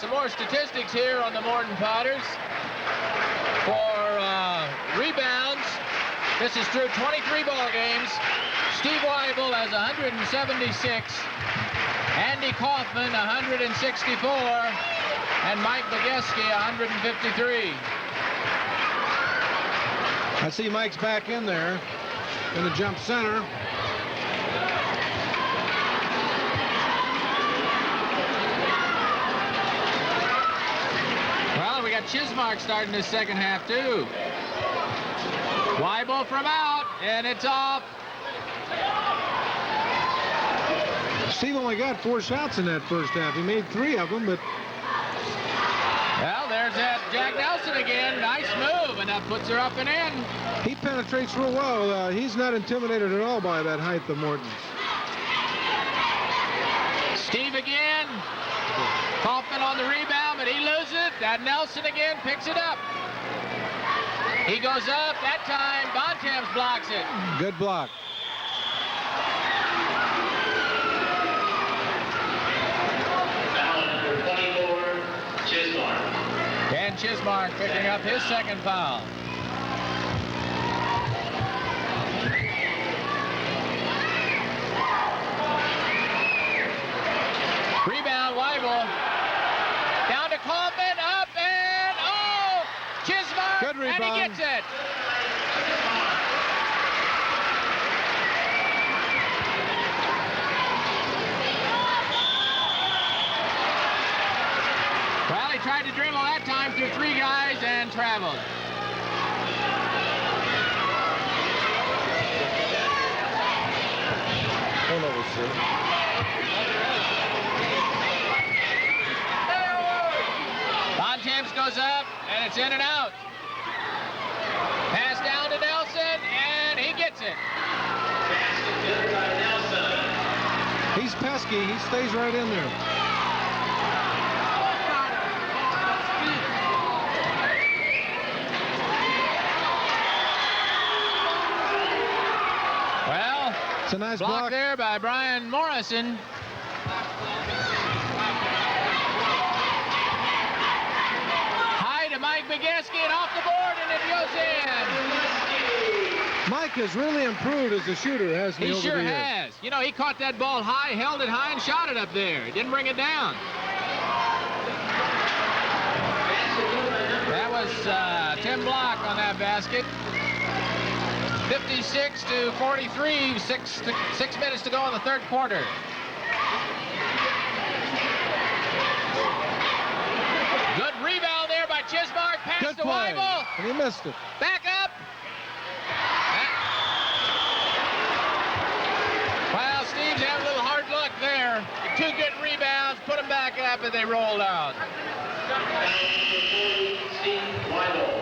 Speaker 2: Some more statistics here on the Morton Potters. For rebounds, this is through 23 ball games. Steve Weibel has 176. Andy Kaufman, 164. And Mike Bogeski, 153.
Speaker 6: I see Mike's back in there in the jump center.
Speaker 2: Well, we got Chismark starting this second half, too. Weibel from out, and it's off.
Speaker 6: Steve only got 4 shots in that first half. He made 3 of them, but...
Speaker 2: Well, there's that Jack Nelson again. Nice move, and that puts her up and in.
Speaker 6: He penetrates real well. He's not intimidated at all by that height of Morton.
Speaker 2: Steve again. Kaufman on the rebound, but he loses it. That Nelson again picks it up. He goes up. That time, Bontemps blocks it.
Speaker 6: Good block.
Speaker 3: Foul number 24, Chismark.
Speaker 2: Dan Chismark picking up his second foul. Rebound, Weibel. Down to Kaufman, up, and oh! Chismark,
Speaker 6: Good rebound.
Speaker 2: and he gets it. Well, he tried to dribble that time through 3 guys and traveled.
Speaker 6: Hold over, sir.
Speaker 2: Bontemps goes up, and it's in and out. Pass down to Nelson, and he gets it.
Speaker 6: He's pesky. He stays right in there.
Speaker 2: Well,
Speaker 6: it's a nice
Speaker 2: block there by Brian Morrison. High to Mike Bogeski, and off the board, and it goes in.
Speaker 6: Mike has really improved as a shooter, hasn't he?
Speaker 2: He
Speaker 6: over
Speaker 2: sure
Speaker 6: the years?
Speaker 2: has. You know, he caught that ball high, held it high, and shot it up there. He didn't bring it down. That was Tim Block on that basket. 56 to 43, 6 minutes to go in the third quarter. Good rebound there by Chismark. Pass
Speaker 6: Good
Speaker 2: to
Speaker 6: play.
Speaker 2: Weibel.
Speaker 6: And he missed it.
Speaker 2: Back up. Well, Steve's having a little hard luck there. 2 good rebounds, put them back up, and they rolled out.
Speaker 3: Steve Weibel.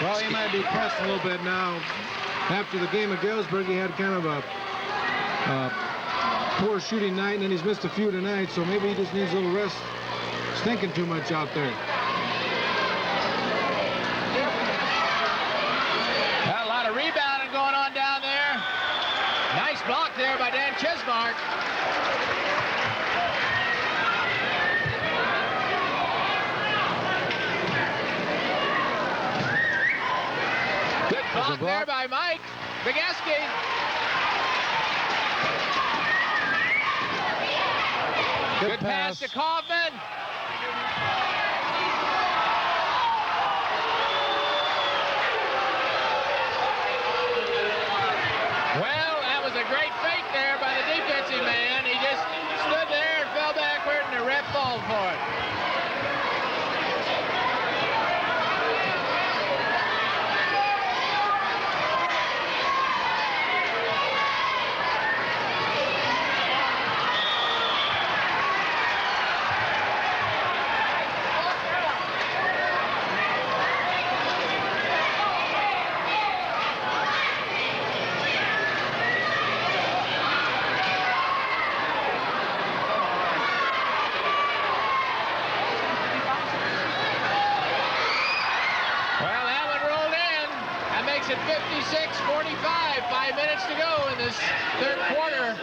Speaker 6: Well, he might be pressed a little bit now. After the game at Galesburg, he had kind of a poor shooting night, and then he's missed a few tonight, so maybe he just needs a little rest. He's thinking too much out there.
Speaker 2: A lot of rebounding going on down there. block there by Dan Chismark. Good block there by Mike Biegeski. Good pass to Kaufman. Well, that was a great fake there by the defensive man. He just stood there and fell backward, and the ref called for it. At 56-45, 5 minutes to go in this third quarter.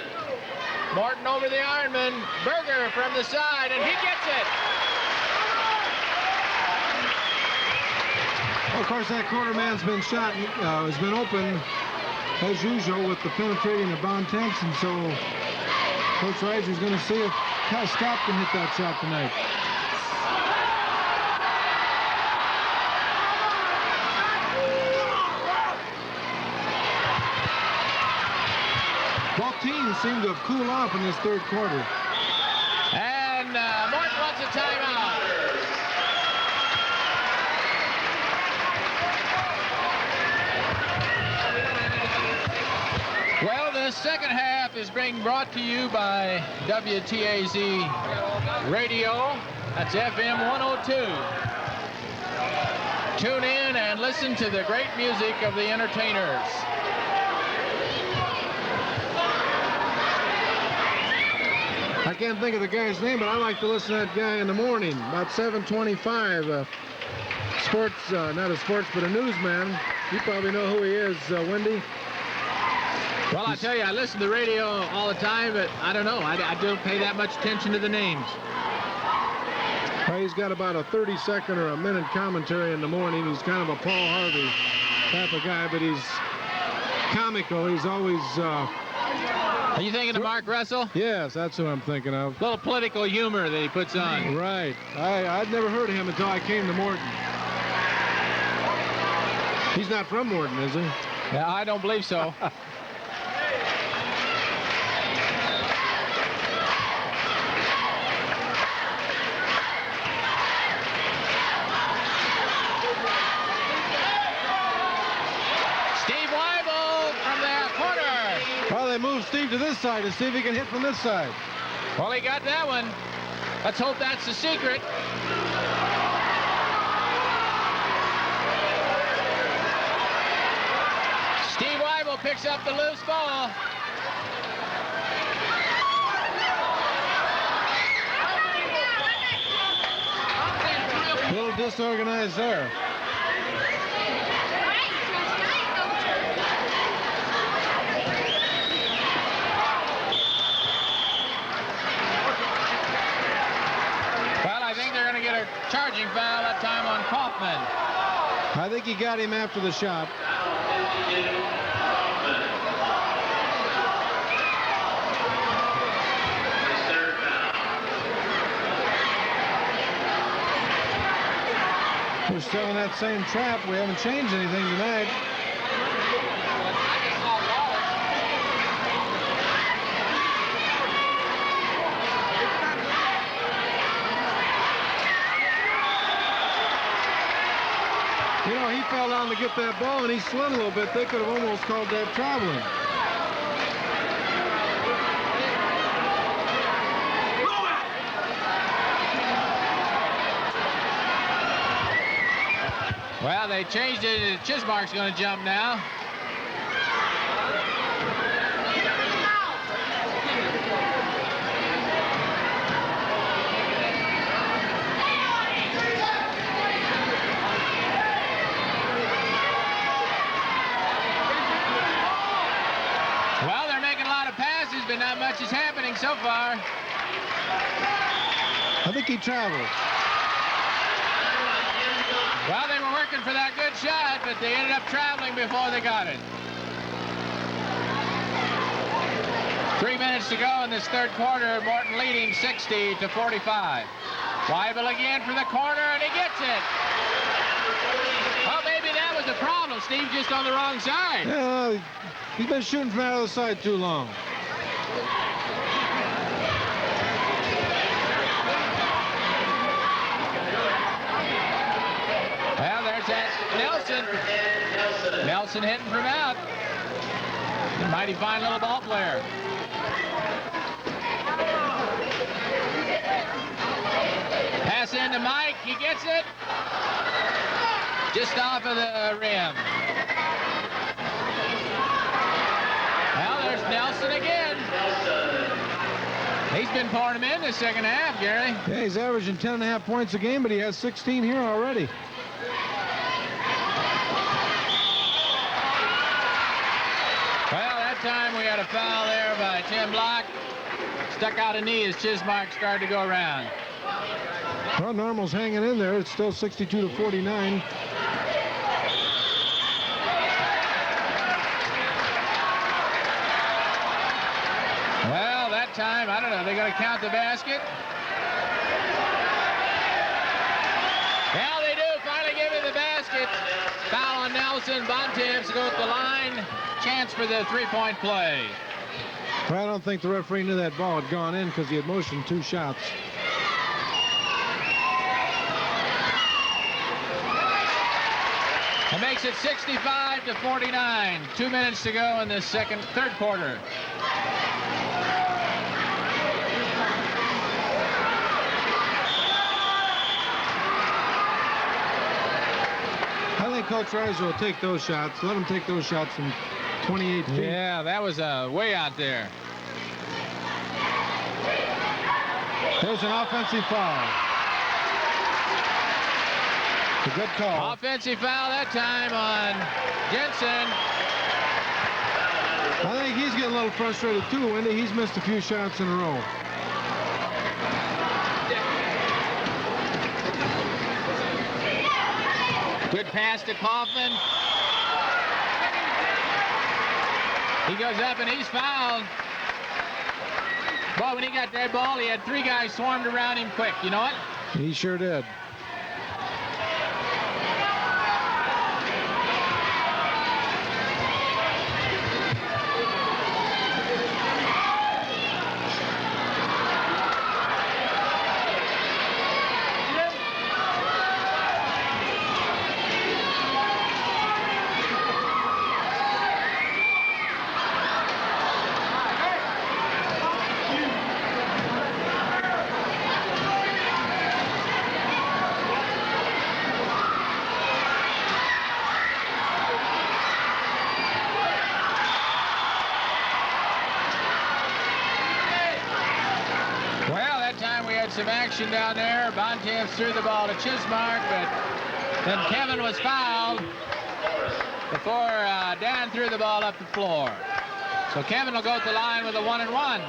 Speaker 2: Morton over the Ironman. Berger from the side, and he gets it.
Speaker 6: Well, of course, that corner man's been shot, has been open, as usual, with the penetrating of Bontemps, and so Coach Reiser's going to see if Scott can hit that shot tonight. Both teams seem to have cooled off in this third quarter.
Speaker 2: And Morton wants a timeout. Well, the second half is being brought to you by WTAZ Radio. That's FM 102. Tune in and listen to the great music of the entertainers.
Speaker 6: I can't think of the guy's name, but I like to listen to that guy in the morning, about 7:25. Sports, not a sports, but a newsman. You probably know who he is, Wendy.
Speaker 2: Well, I tell you, I listen to the radio all the time, but I don't know. I don't pay that much attention to the names.
Speaker 6: Well, he's got about a 30-second or a minute commentary in the morning. He's kind of a Paul Harvey type of guy, but he's comical. He's always...
Speaker 2: Are you thinking of Mark Russell?
Speaker 6: Yes, that's who I'm thinking of.
Speaker 2: A little political humor that he puts on.
Speaker 6: Right. I'd never heard of him until I came to Morton. He's not from Morton, is he?
Speaker 2: Yeah, I don't believe so.
Speaker 6: They move Steve to this side to see if he can hit from this side.
Speaker 2: Well, he got that one. Let's hope that's the secret. Steve Weibel picks up the loose ball.
Speaker 6: A little disorganized there.
Speaker 2: Charging foul that time on Kaufman.
Speaker 6: I think he got him after the shot. We're still in that same trap. We haven't changed anything tonight. You know, he fell down to get that ball, and he slid a little bit. They could have almost called that traveling.
Speaker 2: Well, they changed it. Chismark's going to jump now. but not much is happening so far.
Speaker 6: I think he traveled.
Speaker 2: Well, they were working for that good shot, but they ended up traveling before they got it. 3 minutes to go in this third quarter. Morton leading 60-45. Weibel again for the corner, and he gets it. Oh, maybe that was the problem. Steve just on the wrong side.
Speaker 6: Yeah, he's been shooting from out of the side too long.
Speaker 2: Well, there's that Nelson. Nelson hitting from out. Mighty fine little ball player. Pass into Mike. He gets it. Just off of the rim. Well, there's Nelson again. He's been pouring him in the second half, Gary.
Speaker 6: Yeah, he's averaging 10.5 points a game, but he has 16 here already.
Speaker 2: Well, that time we had a foul there by Tim Block. Stuck out a knee as Chismark started to go around.
Speaker 6: Well, Normal's hanging in there. It's still 62-49.
Speaker 2: Well, that time, I don't know, they got to count the basket. Well, they do finally give him the basket. Foul on Nelson. Bontemps go at the line. Chance for the three-point play.
Speaker 6: Well, I don't think the referee knew that ball had gone in because he had motioned 2 shots.
Speaker 2: It makes it 65-49. 2 minutes to go in the third quarter.
Speaker 6: I think Coach Reiser will take those shots. Let him take those shots from 28 feet.
Speaker 2: Yeah, that was way out there.
Speaker 6: There's an offensive foul. It's a good call.
Speaker 2: Offensive foul that time on Jensen.
Speaker 6: I think he's getting a little frustrated too, Wendy. He's missed a few shots in a row.
Speaker 2: Good pass to Kaufman. He goes up and he's fouled. Boy, when he got that ball, he had 3 guys swarmed around him quick. You know what?
Speaker 6: He sure did.
Speaker 2: Some action down there. Bontemps threw the ball to Chismark, but then Kevin was fouled before Dan threw the ball up the floor. So Kevin will go at the line with a 1-and-1.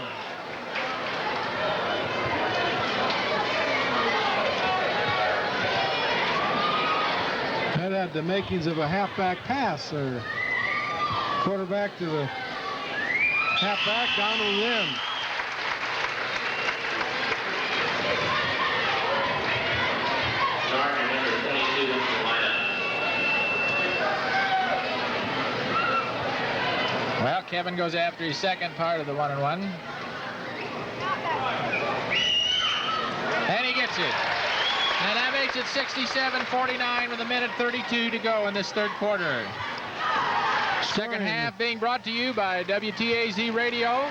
Speaker 6: That had the makings of a halfback pass, or quarterback to the halfback down to the rim.
Speaker 2: Well, Kevin goes after his second part of the 1-and-1. And he gets it. And that makes it 67-49 with 1:32 to go in this third quarter. Second half being brought to you by WTAZ Radio,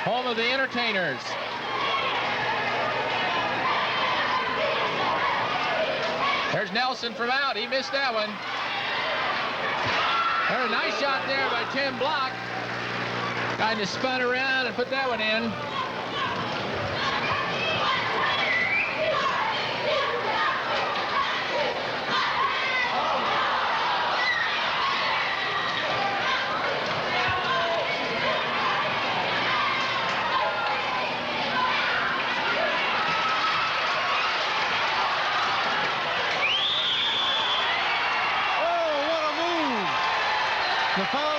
Speaker 2: home of the entertainers. There's Nelson from out. He missed that one. There's a nice shot there by Tim Block. Kind of spun around and put that one in.
Speaker 6: The foul